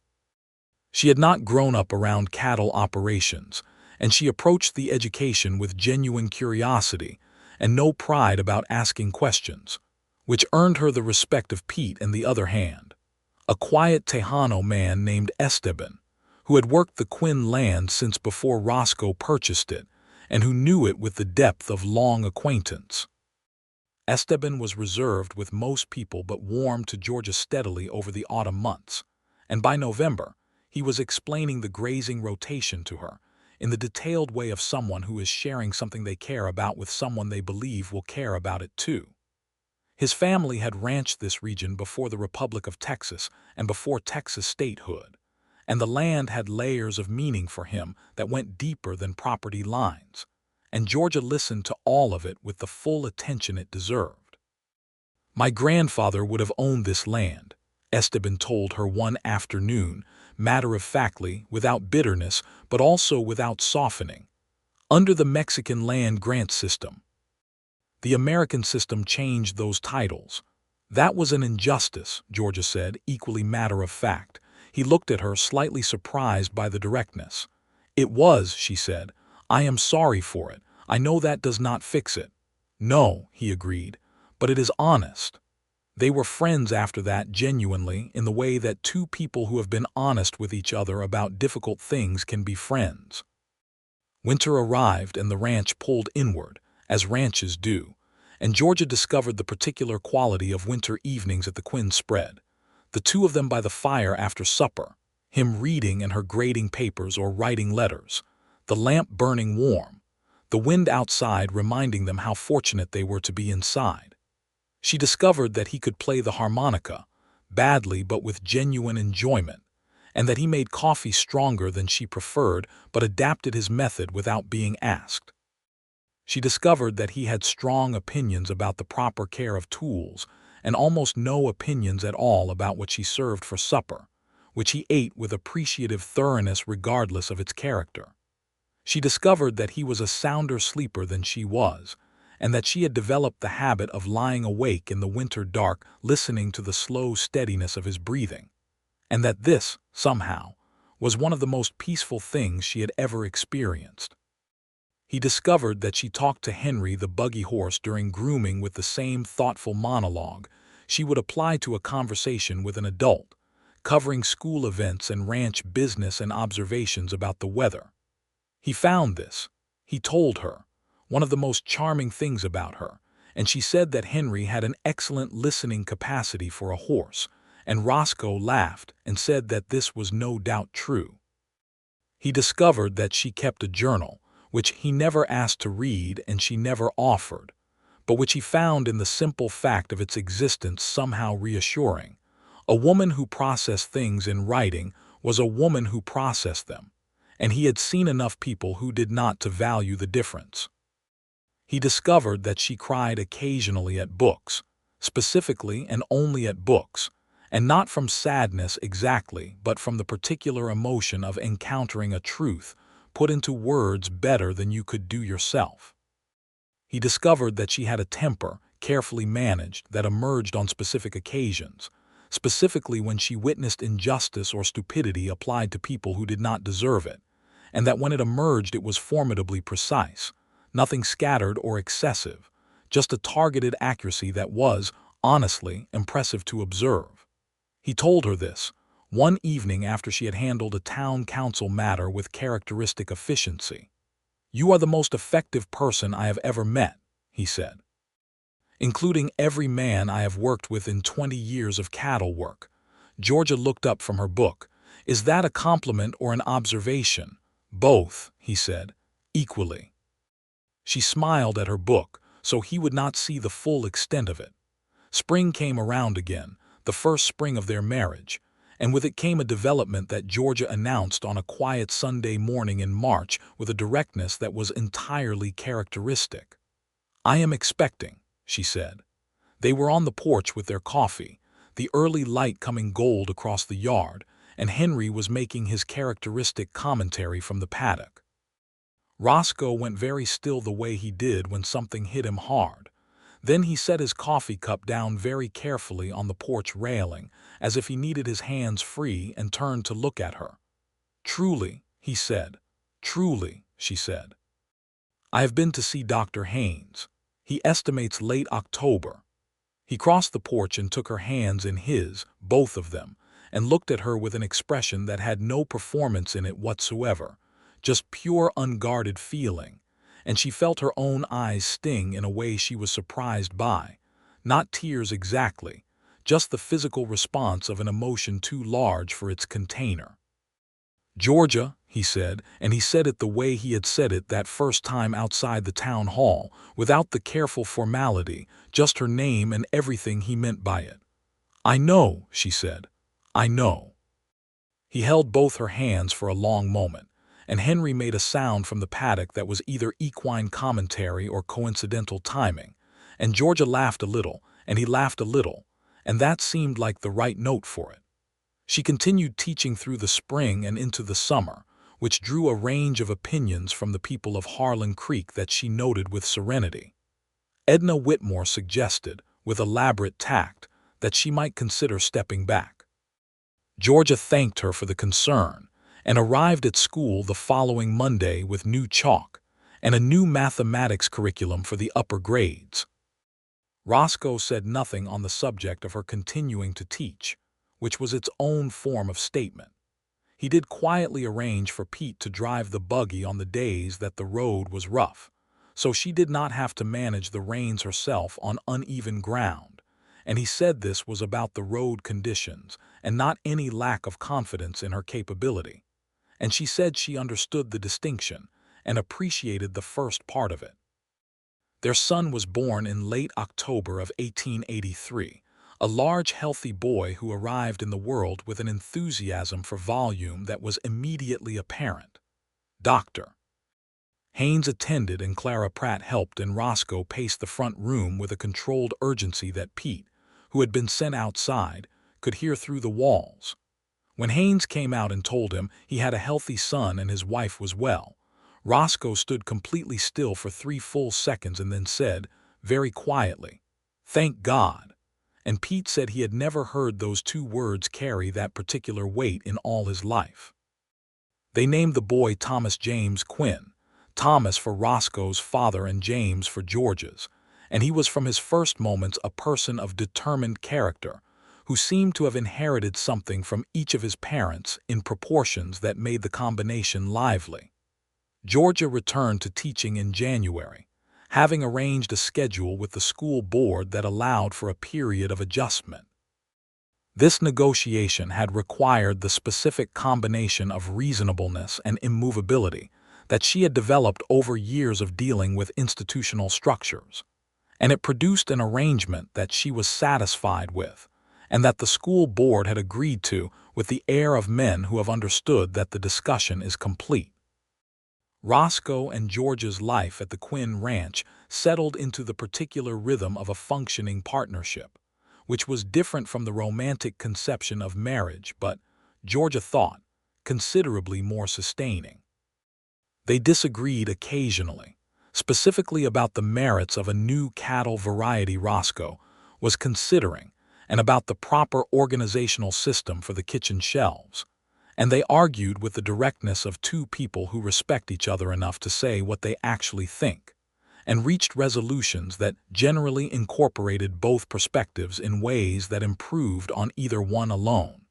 She had not grown up around cattle operations, and she approached the education with genuine curiosity and no pride about asking questions, which earned her the respect of Pete and the other hand, a quiet Tejano man named Esteban, who had worked the Quinn land since before Roscoe purchased it, and who knew it with the depth of long acquaintance. Esteban was reserved with most people but warmed to Georgia steadily over the autumn months, and by November, he was explaining the grazing rotation to her, in the detailed way of someone who is sharing something they care about with someone they believe will care about it too. His family had ranched this region before the Republic of Texas and before Texas statehood, and the land had layers of meaning for him that went deeper than property lines, and Georgia listened to all of it with the full attention it deserved. "My grandfather would have owned this land," Esteban told her one afternoon, matter-of-factly, without bitterness, but also without softening, "under the Mexican land grant system. The American system changed those titles. That was an injustice," Georgia said, equally matter-of-fact. He looked at her, slightly surprised by the directness. "It was," she said. "I am sorry for it. I know that does not fix it." "No," he agreed, "but it is honest." They were friends after that, genuinely, in the way that two people who have been honest with each other about difficult things can be friends. Winter arrived and the ranch pulled inward, as ranches do, and Georgia discovered the particular quality of winter evenings at the Quinn spread. The two of them by the fire after supper, him reading and her grading papers or writing letters, the lamp burning warm, the wind outside reminding them how fortunate they were to be inside. She discovered that he could play the harmonica, badly but with genuine enjoyment, and that he made coffee stronger than she preferred but adapted his method without being asked. She discovered that he had strong opinions about the proper care of tools and almost no opinions at all about what she served for supper, which he ate with appreciative thoroughness regardless of its character. She discovered that he was a sounder sleeper than she was, and that she had developed the habit of lying awake in the winter dark listening to the slow steadiness of his breathing, and that this, somehow, was one of the most peaceful things she had ever experienced. He discovered that she talked to Henry the buggy horse during grooming with the same thoughtful monologue she would apply to a conversation with an adult, covering school events and ranch business and observations about the weather. He found this, he told her, one of the most charming things about her, and she said that Henry had an excellent listening capacity for a horse, and Roscoe laughed and said that this was no doubt true. He discovered that she kept a journal, which he never asked to read and she never offered, but which he found in the simple fact of its existence somehow reassuring. A woman who processed things in writing was a woman who processed them, and he had seen enough people who did not to value the difference. He discovered that she cried occasionally at books, specifically and only at books, and not from sadness exactly, but from the particular emotion of encountering a truth put into words better than you could do yourself. He discovered that she had a temper, carefully managed, that emerged on specific occasions, specifically when she witnessed injustice or stupidity applied to people who did not deserve it, and that when it emerged it was formidably precise, nothing scattered or excessive, just a targeted accuracy that was, honestly, impressive to observe. He told her this one evening after she had handled a town council matter with characteristic efficiency. "You are the most effective person I have ever met," he said, "including every man I have worked with in 20 years of cattle work." Georgia looked up from her book. "Is that a compliment or an observation?" "Both," he said, "equally." She smiled at her book, so he would not see the full extent of it. Spring came around again, the first spring of their marriage, and with it came a development that Georgia announced on a quiet Sunday morning in March with a directness that was entirely characteristic. "I am expecting," she said. They were on the porch with their coffee, the early light coming gold across the yard, and Henry was making his characteristic commentary from the paddock. Roscoe went very still the way he did when something hit him hard. Then he set his coffee cup down very carefully on the porch railing, as if he needed his hands free, and turned to look at her. "Truly," he said. "Truly," she said. "I have been to see Dr. Haynes. He estimates late October." He crossed the porch and took her hands in his, both of them, and looked at her with an expression that had no performance in it whatsoever, just pure unguarded feeling, and she felt her own eyes sting in a way she was surprised by. Not tears exactly, just the physical response of an emotion too large for its container. "Georgia," he said, and he said it the way he had said it that first time outside the town hall, without the careful formality, just her name and everything he meant by it. "I know," she said. "I know." He held both her hands for a long moment, and Henry made a sound from the paddock that was either equine commentary or coincidental timing, and Georgia laughed a little, and he laughed a little, and that seemed like the right note for it. She continued teaching through the spring and into the summer, which drew a range of opinions from the people of Harlan Creek that she noted with serenity. Edna Whitmore suggested, with elaborate tact, that she might consider stepping back. Georgia thanked her for the concern, and arrived at school the following Monday with new chalk and a new mathematics curriculum for the upper grades. Roscoe said nothing on the subject of her continuing to teach, which was its own form of statement. He did quietly arrange for Pete to drive the buggy on the days that the road was rough, so she did not have to manage the reins herself on uneven ground, and he said this was about the road conditions and not any lack of confidence in her capability. And she said she understood the distinction and appreciated the first part of it. Their son was born in late October of 1883, a large, healthy boy who arrived in the world with an enthusiasm for volume that was immediately apparent. Dr. Haynes attended, and Clara Pratt helped, and Roscoe paced the front room with a controlled urgency that Pete, who had been sent outside, could hear through the walls. When Haynes came out and told him he had a healthy son and his wife was well, Roscoe stood completely still for 3 full seconds and then said, very quietly, "Thank God." And Pete said he had never heard those 2 words carry that particular weight in all his life. They named the boy Thomas James Quinn, Thomas for Roscoe's father and James for George's, and he was from his first moments a person of determined character, who seemed to have inherited something from each of his parents in proportions that made the combination lively. Georgia returned to teaching in January, having arranged a schedule with the school board that allowed for a period of adjustment. This negotiation had required the specific combination of reasonableness and immovability that she had developed over years of dealing with institutional structures, and it produced an arrangement that she was satisfied with, and that the school board had agreed to with the air of men who have understood that the discussion is complete. Roscoe and Georgia's life at the Quinn Ranch settled into the particular rhythm of a functioning partnership, which was different from the romantic conception of marriage but, Georgia thought, considerably more sustaining. They disagreed occasionally, specifically about the merits of a new cattle variety Roscoe was considering and about the proper organizational system for the kitchen shelves, and they argued with the directness of two people who respect each other enough to say what they actually think, and reached resolutions that generally incorporated both perspectives in ways that improved on either one alone.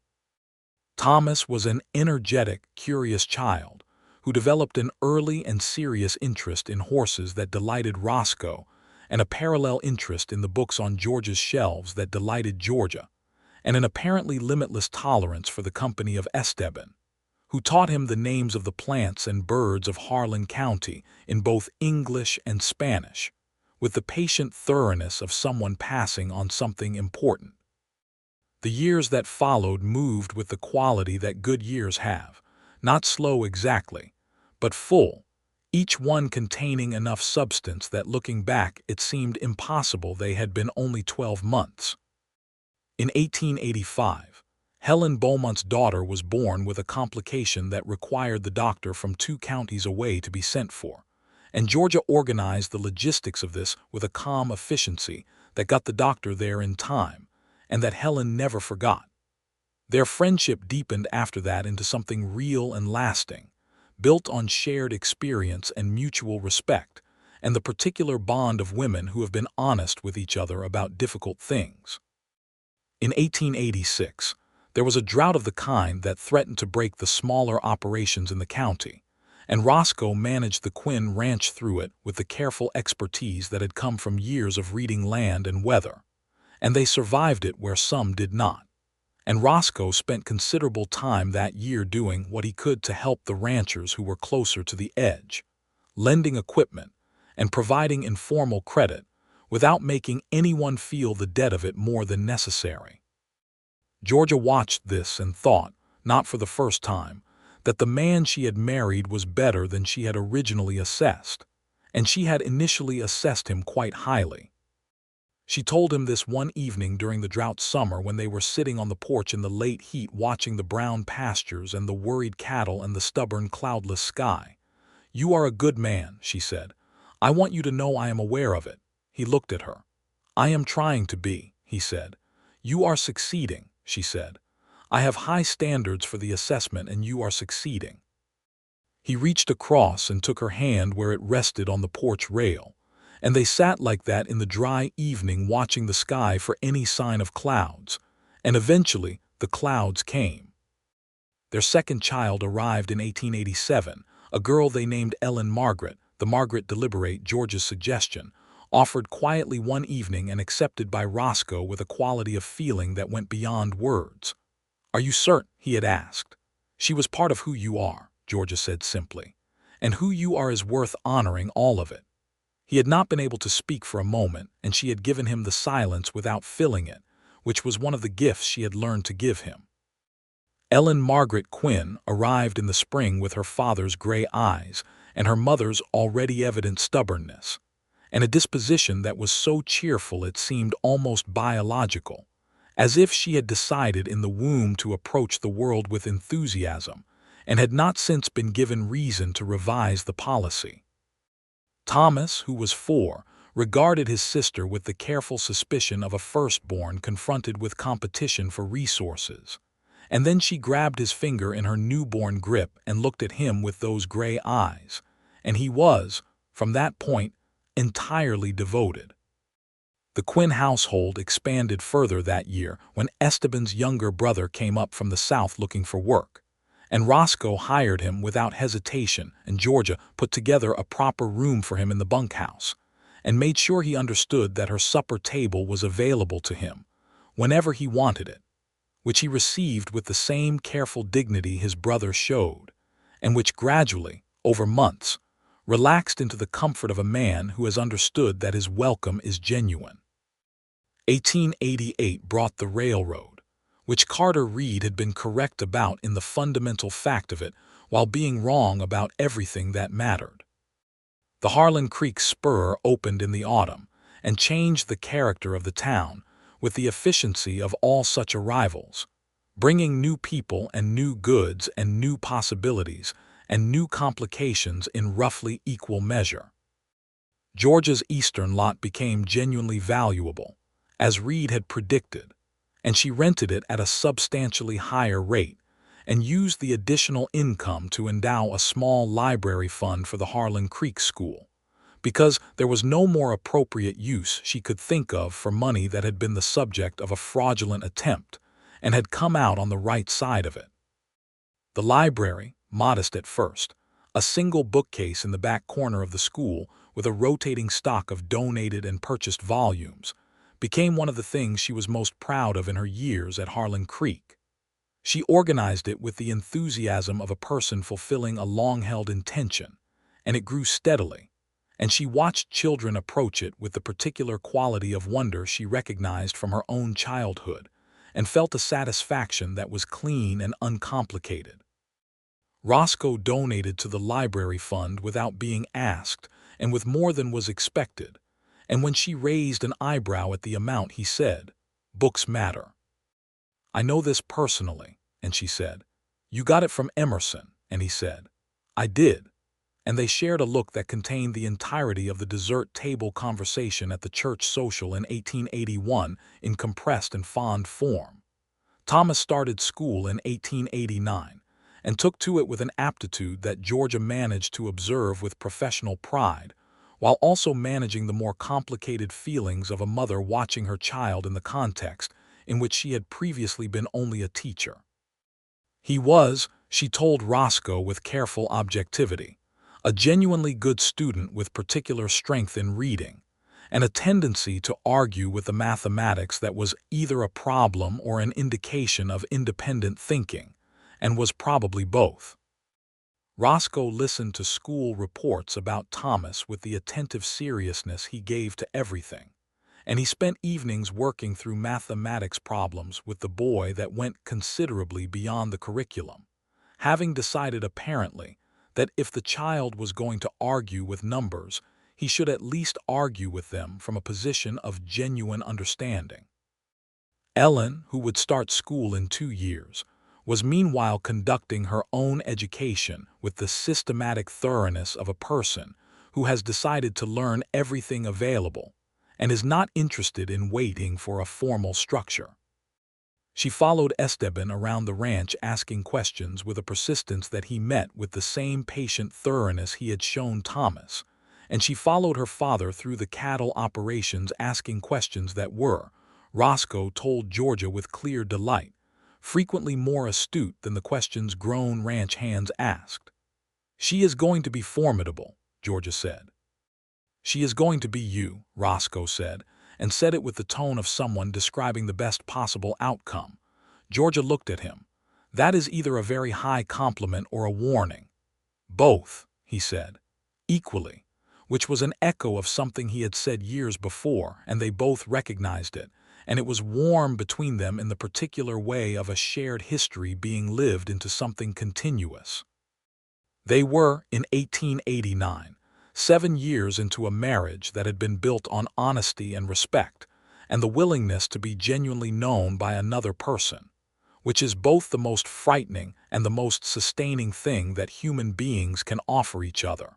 Thomas was an energetic, curious child who developed an early and serious interest in horses that delighted Roscoe and a parallel interest in the books on Georgia's shelves that delighted Georgia, and an apparently limitless tolerance for the company of Esteban, who taught him the names of the plants and birds of Harlan County in both English and Spanish, with the patient thoroughness of someone passing on something important. The years that followed moved with the quality that good years have, not slow exactly, but full, each one containing enough substance that looking back it seemed impossible they had been only 12 months. In 1885, Helen Beaumont's daughter was born with a complication that required the doctor from 2 counties away to be sent for, and Georgia organized the logistics of this with a calm efficiency that got the doctor there in time, and that Helen never forgot. Their friendship deepened after that into something real and lasting, built on shared experience and mutual respect, and the particular bond of women who have been honest with each other about difficult things. In 1886, there was a drought of the kind that threatened to break the smaller operations in the county, and Roscoe managed the Quinn Ranch through it with the careful expertise that had come from years of reading land and weather, and they survived it where some did not. And Roscoe spent considerable time that year doing what he could to help the ranchers who were closer to the edge, lending equipment and providing informal credit without making anyone feel the debt of it more than necessary. Georgia watched this and thought, not for the first time, that the man she had married was better than she had originally assessed, and she had initially assessed him quite highly. She told him this one evening during the drought summer when they were sitting on the porch in the late heat watching the brown pastures and the worried cattle and the stubborn cloudless sky. "You are a good man," she said. "I want you to know I am aware of it." He looked at her. "I am trying to be," he said. "You are succeeding," she said. "I have high standards for the assessment and you are succeeding." He reached across and took her hand where it rested on the porch rail, and they sat like that in the dry evening watching the sky for any sign of clouds, and eventually the clouds came. Their second child arrived in 1887, a girl they named Ellen Margaret, the Margaret deliberate George's suggestion, offered quietly one evening and accepted by Roscoe with a quality of feeling that went beyond words. "Are you certain?" he had asked. "She was part of who you are," Georgia said simply, "and who you are is worth honoring, all of it." He had not been able to speak for a moment, and she had given him the silence without filling it, which was one of the gifts she had learned to give him. Ellen Margaret Quinn arrived in the spring with her father's gray eyes and her mother's already evident stubbornness, and a disposition that was so cheerful it seemed almost biological, as if she had decided in the womb to approach the world with enthusiasm and had not since been given reason to revise the policy. Thomas, who was 4, regarded his sister with the careful suspicion of a firstborn confronted with competition for resources, and then she grabbed his finger in her newborn grip and looked at him with those gray eyes, and he was, from that point, entirely devoted. The Quinn household expanded further that year when Esteban's younger brother came up from the south looking for work, and Roscoe hired him without hesitation, and Georgia put together a proper room for him in the bunkhouse, and made sure he understood that her supper table was available to him, whenever he wanted it. which he received with the same careful dignity his brother showed, and which gradually, over months, relaxed into the comfort of a man who has understood that his welcome is genuine. 1888 brought the railroad, which Carter Reed had been correct about in the fundamental fact of it while being wrong about everything that mattered. The Harlan Creek spur opened in the autumn and changed the character of the town with the efficiency of all such arrivals, bringing new people and new goods and new possibilities and new complications in roughly equal measure. Georgia's eastern lot became genuinely valuable, as Reed had predicted, and she rented it at a substantially higher rate and used the additional income to endow a small library fund for the Harlan Creek School, because there was no more appropriate use she could think of for money that had been the subject of a fraudulent attempt and had come out on the right side of it. The library, modest at first, a single bookcase in the back corner of the school with a rotating stock of donated and purchased volumes, became one of the things she was most proud of in her years at Harlan Creek. She organized it with the enthusiasm of a person fulfilling a long-held intention, and it grew steadily, and she watched children approach it with the particular quality of wonder she recognized from her own childhood, and felt a satisfaction that was clean and uncomplicated. Roscoe donated to the library fund without being asked and with more than was expected, and when she raised an eyebrow at the amount, he said, "Books matter." "I know this personally," and she said. "You got it from Emerson," and he said. "I did." And they shared a look that contained the entirety of the dessert table conversation at the church social in 1881 in compressed and fond form. Thomas started school in 1889 and took to it with an aptitude that Georgia managed to observe with professional pride, while also managing the more complicated feelings of a mother watching her child in the context in which she had previously been only a teacher. He was, she told Roscoe with careful objectivity, a genuinely good student with particular strength in reading, and a tendency to argue with the mathematics that was either a problem or an indication of independent thinking, and was probably both. Roscoe listened to school reports about Thomas with the attentive seriousness he gave to everything, and he spent evenings working through mathematics problems with the boy that went considerably beyond the curriculum, having decided apparently that if the child was going to argue with numbers, he should at least argue with them from a position of genuine understanding. Ellen, who would start school in 2 years, was meanwhile conducting her own education with the systematic thoroughness of a person who has decided to learn everything available and is not interested in waiting for a formal structure. She followed Esteban around the ranch asking questions with a persistence that he met with the same patient thoroughness he had shown Thomas, and she followed her father through the cattle operations asking questions that were, Roscoe told Georgia with clear delight, frequently more astute than the questions grown ranch hands asked. "She is going to be formidable," Georgia said. "She is going to be you," Roscoe said, and said it with the tone of someone describing the best possible outcome. Georgia looked at him. "That is either a very high compliment or a warning." "Both," he said, "equally," which was an echo of something he had said years before, and they both recognized it, and it was warm between them in the particular way of a shared history being lived into something continuous. They were, in 1889, 7 years into a marriage that had been built on honesty and respect, and the willingness to be genuinely known by another person, which is both the most frightening and the most sustaining thing that human beings can offer each other.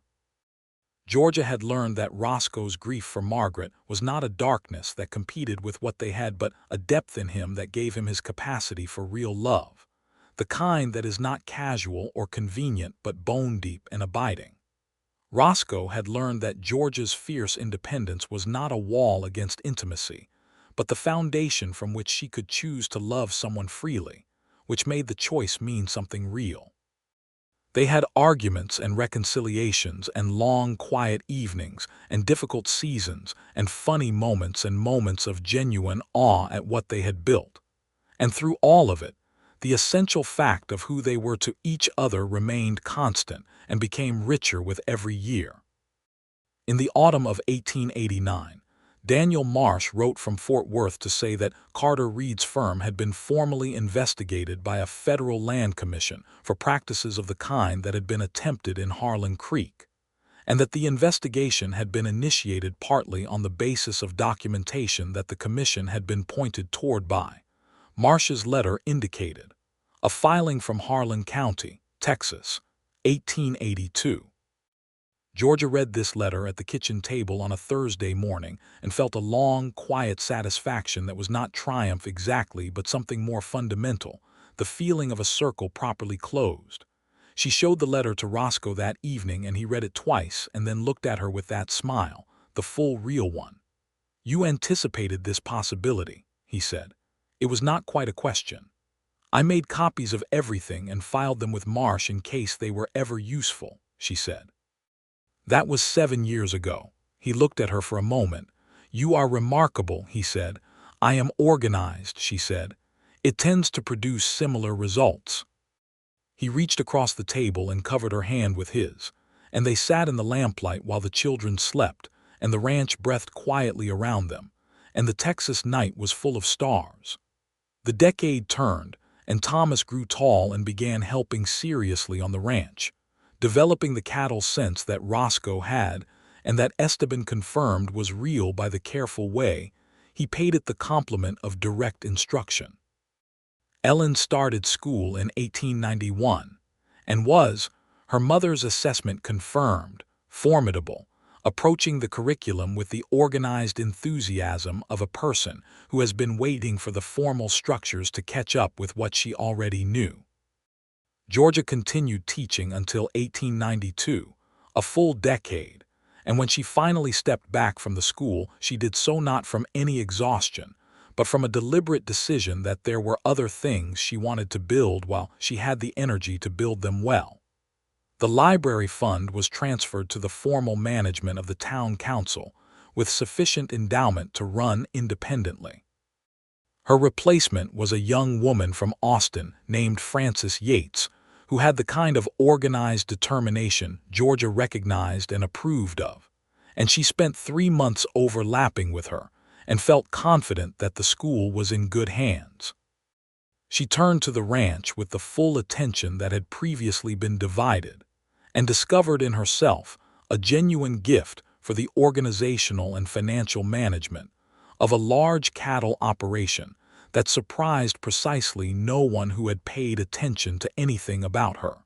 Georgia had learned that Roscoe's grief for Margaret was not a darkness that competed with what they had but a depth in him that gave him his capacity for real love, the kind that is not casual or convenient but bone-deep and abiding. Roscoe had learned that Georgia's fierce independence was not a wall against intimacy, but the foundation from which she could choose to love someone freely, which made the choice mean something real. They had arguments and reconciliations and long, quiet evenings and difficult seasons and funny moments and moments of genuine awe at what they had built, And through all of it, the essential fact of who they were to each other remained constant and became richer with every year. In the autumn of 1889, Daniel Marsh wrote from Fort Worth to say that Carter Reed's firm had been formally investigated by a federal land commission for practices of the kind that had been attempted in Harlan Creek, and that the investigation had been initiated partly on the basis of documentation that the commission had been pointed toward by, Marsh's letter indicated, a filing from Harlan County, Texas, 1882. Georgia read this letter at the kitchen table on a Thursday morning and felt a long, quiet satisfaction that was not triumph exactly but something more fundamental, the feeling of a circle properly closed. She showed the letter to Roscoe that evening and he read it twice and then looked at her with that smile, the full real one. "You anticipated this possibility," he said. "It was not quite a question. I made copies of everything and filed them with Marsh in case they were ever useful," she said. That was 7 years ago. He looked at her for a moment. "You are remarkable," he said. "I am organized," she said. "It tends to produce similar results." He reached across the table and covered her hand with his, and they sat in the lamplight while the children slept, and the ranch breathed quietly around them, and the Texas night was full of stars. The decade turned, and Thomas grew tall and began helping seriously on the ranch, developing the cattle sense that Roscoe had and that Esteban confirmed was real by the careful way he paid it the compliment of direct instruction. Ellen started school in 1891 and was, her mother's assessment confirmed, formidable, approaching the curriculum with the organized enthusiasm of a person who has been waiting for the formal structures to catch up with what she already knew. Georgia continued teaching until 1892, a full decade, and when she finally stepped back from the school, she did so not from any exhaustion, but from a deliberate decision that there were other things she wanted to build while she had the energy to build them well. The library fund was transferred to the formal management of the town council, with sufficient endowment to run independently. Her replacement was a young woman from Austin named Frances Yates, who had the kind of organized determination Georgia recognized and approved of, and she spent 3 months overlapping with her and felt confident that the school was in good hands. She turned to the ranch with the full attention that had previously been divided, and discovered in herself a genuine gift for the organizational and financial management of a large cattle operation that surprised precisely no one who had paid attention to anything about her.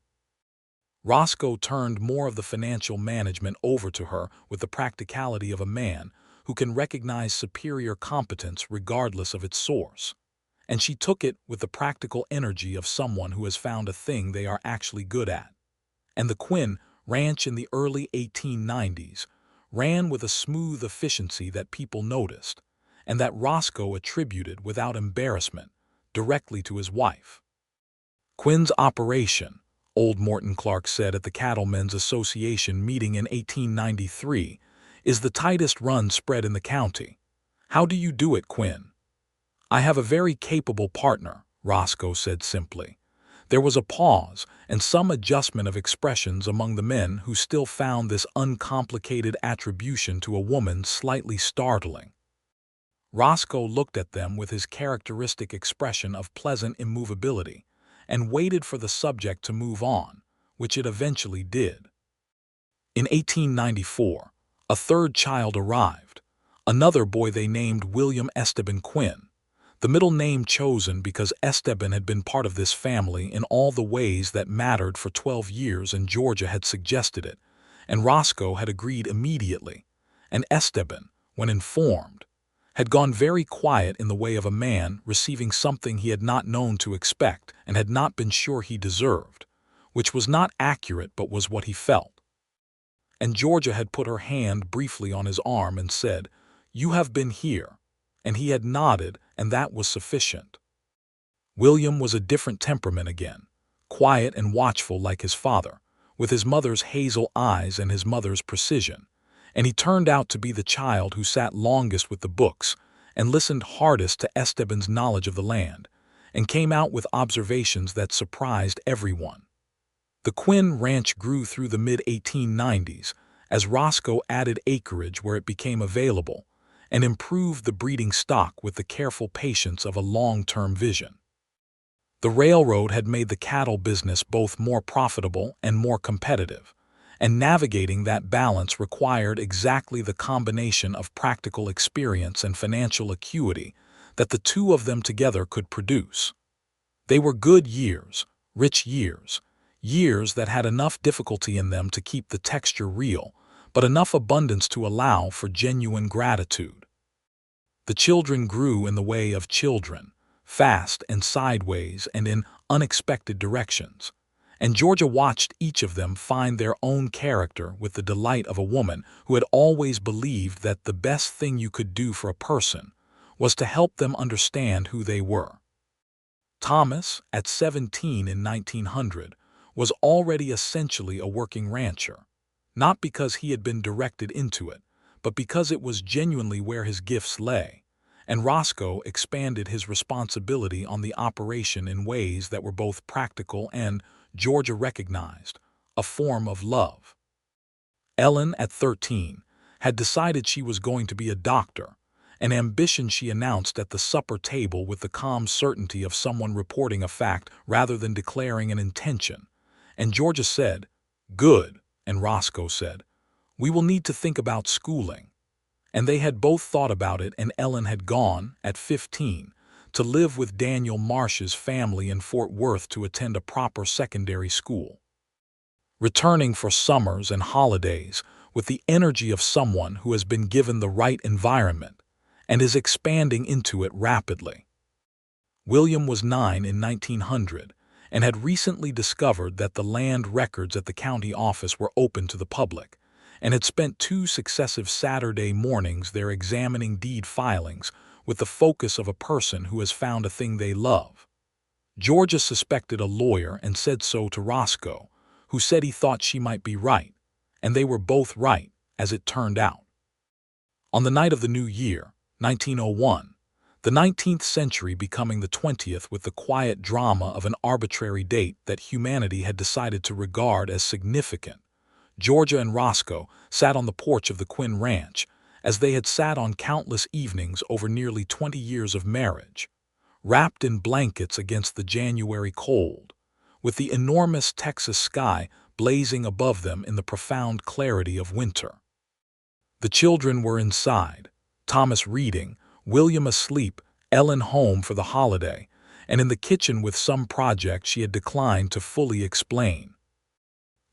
Roscoe turned more of the financial management over to her with the practicality of a man who can recognize superior competence regardless of its source, and she took it with the practical energy of someone who has found a thing they are actually good at. And the Quinn ranch in the early 1890s ran with a smooth efficiency that people noticed, and that Roscoe attributed without embarrassment directly to his wife. "Quinn's operation," old Morton Clark said at the Cattlemen's Association meeting in 1893, "is the tightest run spread in the county. How do you do it, Quinn?" "I have a very capable partner," Roscoe said simply. There was a pause and some adjustment of expressions among the men who still found this uncomplicated attribution to a woman slightly startling. Roscoe looked at them with his characteristic expression of pleasant immovability and waited for the subject to move on, which it eventually did. In 1894, a third child arrived, another boy they named William Esteban Quinn, the middle name chosen because Esteban had been part of this family in all the ways that mattered for 12 years and Georgia had suggested it, and Roscoe had agreed immediately, and Esteban, when informed, had gone very quiet in the way of a man receiving something he had not known to expect and had not been sure he deserved, which was not accurate but was what he felt. And Georgia had put her hand briefly on his arm and said, "You have been here," and he had nodded, and that was sufficient. William was a different temperament again, quiet and watchful like his father, with his mother's hazel eyes and his mother's precision, and he turned out to be the child who sat longest with the books and listened hardest to Esteban's knowledge of the land, and came out with observations that surprised everyone. The Quinn Ranch grew through the mid-1890s as Roscoe added acreage where it became available and improved the breeding stock with the careful patience of a long-term vision. The railroad had made the cattle business both more profitable and more competitive, and navigating that balance required exactly the combination of practical experience and financial acuity that the two of them together could produce. They were good years, rich years, years that had enough difficulty in them to keep the texture real, but enough abundance to allow for genuine gratitude. The children grew in the way of children, fast and sideways and in unexpected directions, and Georgia watched each of them find their own character with the delight of a woman who had always believed that the best thing you could do for a person was to help them understand who they were. Thomas, at 17 in 1900, was already essentially a working rancher, not because he had been directed into it, but because it was genuinely where his gifts lay, and Roscoe expanded his responsibility on the operation in ways that were both practical and, Georgia recognized, a form of love. Ellen, at 13, had decided she was going to be a doctor, an ambition she announced at the supper table with the calm certainty of someone reporting a fact rather than declaring an intention. And Georgia said, "Good," and Roscoe said, "We will need to think about schooling." And they had both thought about it, and Ellen had gone, at 15, to live with Daniel Marsh's family in Fort Worth to attend a proper secondary school. Returning for summers and holidays with the energy of someone who has been given the right environment and is expanding into it rapidly. William was 9 in 1900 and had recently discovered that the land records at the county office were open to the public, and had spent 2 successive Saturday mornings there examining deed filings with the focus of a person who has found a thing they love. Georgia suspected a lawyer and said so to Roscoe, who said he thought she might be right, and they were both right, as it turned out. On the night of the new year, 1901, the 19th century becoming the 20th with the quiet drama of an arbitrary date that humanity had decided to regard as significant, Georgia and Roscoe sat on the porch of the Quinn Ranch, as they had sat on countless evenings over nearly 20 years of marriage, wrapped in blankets against the January cold, with the enormous Texas sky blazing above them in the profound clarity of winter. The children were inside, Thomas reading, William asleep, Ellen home for the holiday, and in the kitchen with some project she had declined to fully explain.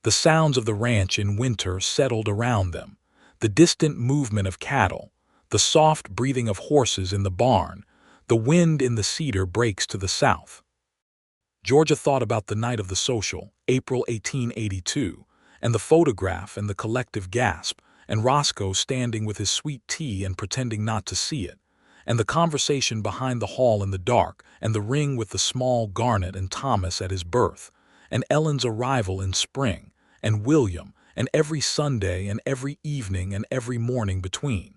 The sounds of the ranch in winter settled around them, the distant movement of cattle, the soft breathing of horses in the barn, the wind in the cedar breaks to the south. Georgia thought about the night of the social, April 1882, and the photograph and the collective gasp, and Roscoe standing with his sweet tea and pretending not to see it, and the conversation behind the hall in the dark, and the ring with the small garnet and Thomas at his birth, and Ellen's arrival in spring, and William, and every Sunday and every evening and every morning between.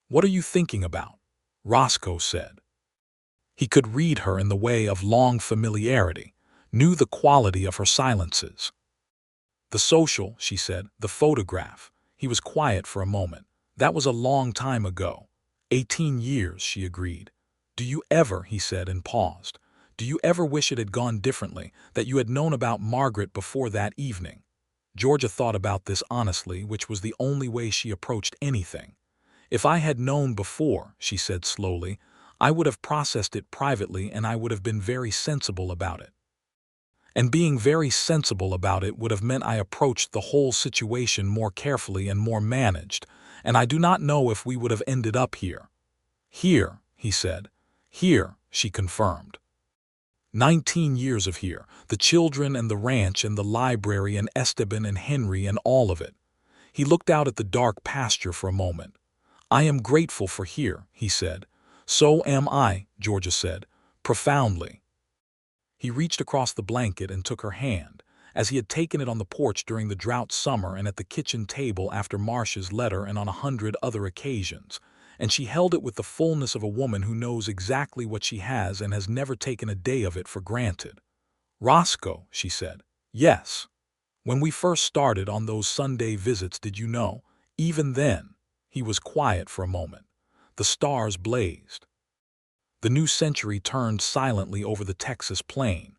"What are you thinking about?" Roscoe said. He could read her in the way of long familiarity, knew the quality of her silences. "The social," she said, "the photograph." He was quiet for a moment. "That was a long time ago. 18 years, she agreed. "Do you ever," he said and paused, "do you ever wish it had gone differently, that you had known about Margaret before that evening?" Georgia thought about this honestly, which was the only way she approached anything. "If I had known before," she said slowly, "I would have processed it privately, and I would have been very sensible about it. And being very sensible about it would have meant I approached the whole situation more carefully and more managed, and I do not know if we would have ended up here." "Here," he said. "Here," she confirmed. 19 years of here, the children and the ranch and the library and Esteban and Henry and all of it. He looked out at the dark pasture for a moment. "I am grateful for here," he said. "So am I," Georgia said, profoundly. He reached across the blanket and took her hand, as he had taken it on the porch during the drought summer and at the kitchen table after Marsh's letter and on 100 other occasions, and she held it with the fullness of a woman who knows exactly what she has and has never taken a day of it for granted. "Roscoe," she said. "Yes. When we first started on those Sunday visits, did you know? Even then." He was quiet for a moment. The stars blazed. The new century turned silently over the Texas plain.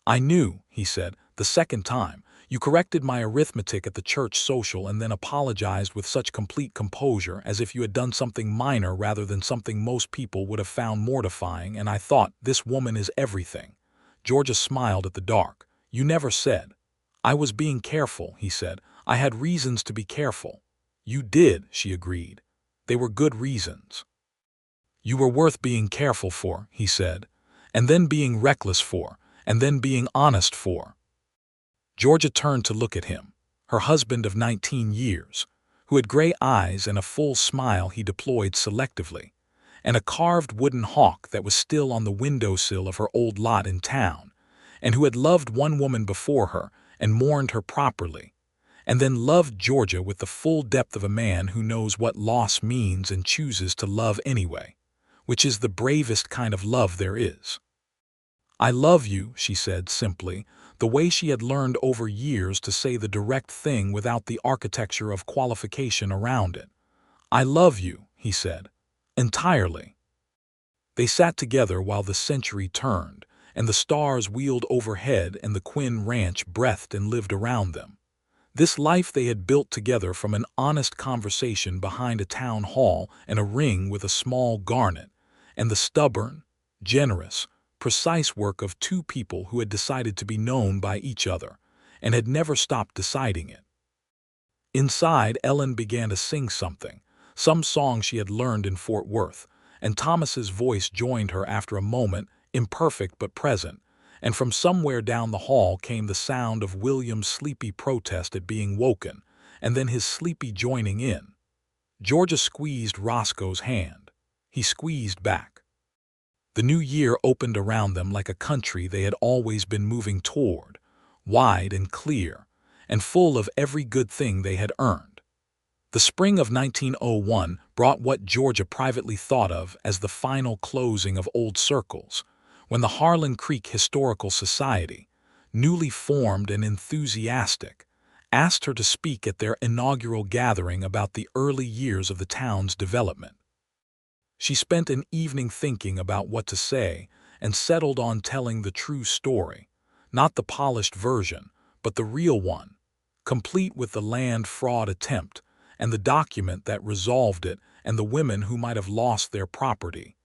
"I knew," he said, "the second time. You corrected my arithmetic at the church social and then apologized with such complete composure, as if you had done something minor rather than something most people would have found mortifying, and I thought, this woman is everything." Georgia smiled at the dark. "You never said." "I was being careful," he said. "I had reasons to be careful." "You did," she agreed. "They were good reasons." "You were worth being careful for," he said, "and then being reckless for, and then being honest for." Georgia turned to look at him, her husband of 19 years, who had gray eyes and a full smile he deployed selectively, and a carved wooden hawk that was still on the windowsill of her old lot in town, and who had loved one woman before her and mourned her properly, and then loved Georgia with the full depth of a man who knows what loss means and chooses to love anyway, which is the bravest kind of love there is. "I love you," she said simply, the way she had learned over years to say the direct thing without the architecture of qualification around it. "I love you," he said, "entirely." They sat together while the century turned, and the stars wheeled overhead and the Quinn ranch breathed and lived around them. This life they had built together from an honest conversation behind a town hall and a ring with a small garnet, and the stubborn, generous, precise work of two people who had decided to be known by each other, and had never stopped deciding it. Inside, Ellen began to sing something, some song she had learned in Fort Worth, and Thomas's voice joined her after a moment, imperfect but present, and from somewhere down the hall came the sound of William's sleepy protest at being woken, and then his sleepy joining in. Georgia squeezed Roscoe's hand. He squeezed back. The new year opened around them like a country they had always been moving toward, wide and clear, and full of every good thing they had earned. The spring of 1901 brought what Georgia privately thought of as the final closing of old circles, when the Harlan Creek Historical Society, newly formed and enthusiastic, asked her to speak at their inaugural gathering about the early years of the town's development. She spent an evening thinking about what to say and settled on telling the true story, not the polished version, but the real one, complete with the land fraud attempt and the document that resolved it and the women who might have lost their property,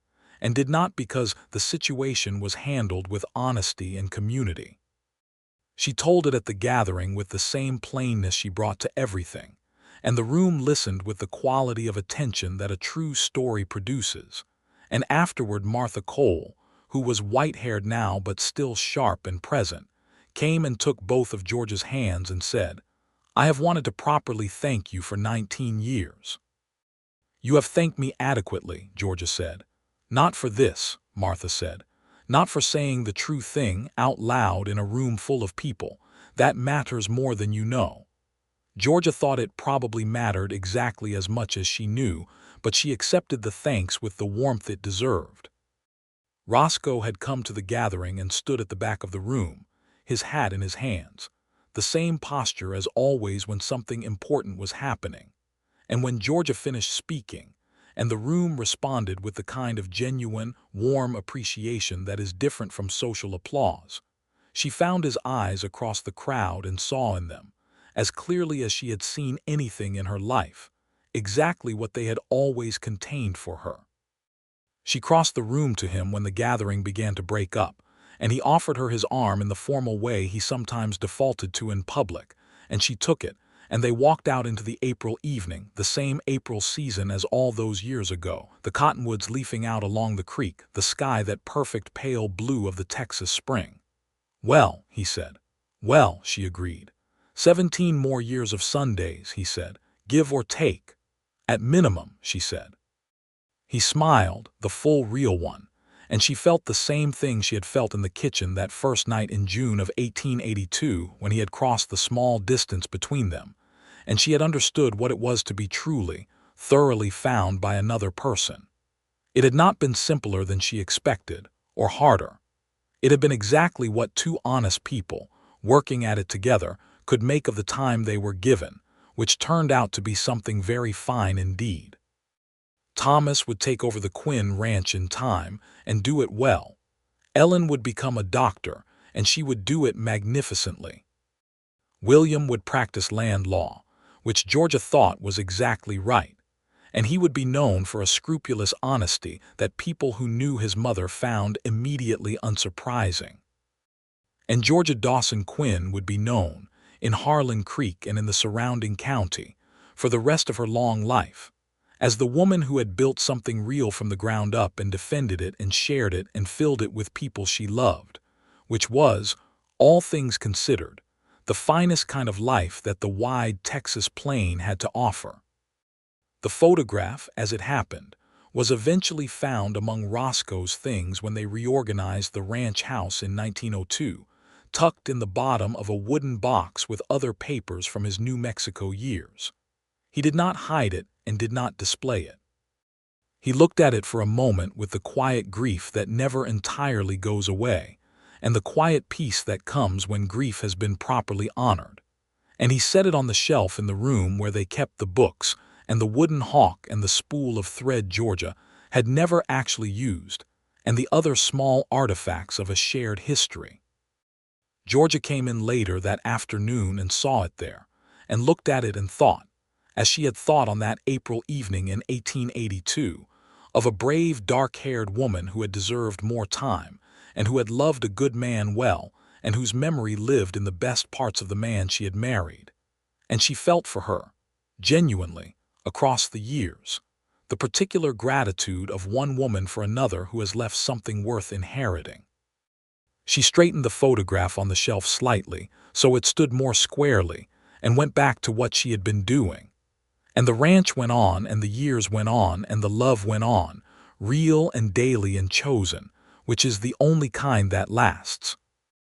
and did not because the situation was handled with honesty and community. She told it at the gathering with the same plainness she brought to everything, and the room listened with the quality of attention that a true story produces. And afterward Martha Cole, who was white-haired now but still sharp and present, came and took both of George's hands and said, "I have wanted to properly thank you for 19 years." "You have thanked me adequately," Georgia said. "Not for this," Martha said. "Not for saying the true thing out loud in a room full of people. That matters more than you know." Georgia thought it probably mattered exactly as much as she knew, but she accepted the thanks with the warmth it deserved. Roscoe had come to the gathering and stood at the back of the room, his hat in his hands, the same posture as always when something important was happening. And when Georgia finished speaking, and the room responded with the kind of genuine, warm appreciation that is different from social applause, she found his eyes across the crowd and saw in them, as clearly as she had seen anything in her life, exactly what they had always contained for her. She crossed the room to him when the gathering began to break up, and he offered her his arm in the formal way he sometimes defaulted to in public, and she took it, and they walked out into the April evening, the same April season as all those years ago, the cottonwoods leafing out along the creek, the sky that perfect pale blue of the Texas spring. "Well," he said. "Well," she agreed. 17 more years of Sundays," he said, "give or take." "At minimum," she said. He smiled, the full real one, and she felt the same thing she had felt in the kitchen that first night in June of 1882 when he had crossed the small distance between them, and she had understood what it was to be truly, thoroughly found by another person. It had not been simpler than she expected, or harder. It had been exactly what two honest people, working at it together, could make of the time they were given, which turned out to be something very fine indeed. Thomas would take over the Quinn ranch in time and do it well. Ellen would become a doctor, and she would do it magnificently. William would practice land law, which Georgia thought was exactly right, and he would be known for a scrupulous honesty that people who knew his mother found immediately unsurprising. And Georgia Dawson Quinn would be known, in Harlan Creek and in the surrounding county, for the rest of her long life, as the woman who had built something real from the ground up and defended it and shared it and filled it with people she loved, which was, all things considered, the finest kind of life that the wide Texas plain had to offer. The photograph, as it happened, was eventually found among Roscoe's things when they reorganized the ranch house in 1902, tucked in the bottom of a wooden box with other papers from his New Mexico years. He did not hide it and did not display it. He looked at it for a moment with the quiet grief that never entirely goes away, and the quiet peace that comes when grief has been properly honored. And he set it on the shelf in the room where they kept the books, and the wooden hawk and the spool of thread Georgia had never actually used, and the other small artifacts of a shared history. Georgia came in later that afternoon and saw it there, and looked at it and thought, as she had thought on that April evening in 1882, of a brave dark-haired woman who had deserved more time, and who had loved a good man well, and whose memory lived in the best parts of the man she had married. And she felt for her, genuinely, across the years, the particular gratitude of one woman for another who has left something worth inheriting. She straightened the photograph on the shelf slightly, so it stood more squarely, and went back to what she had been doing. And the ranch went on, and the years went on, and the love went on, real and daily and chosen, which is the only kind that lasts.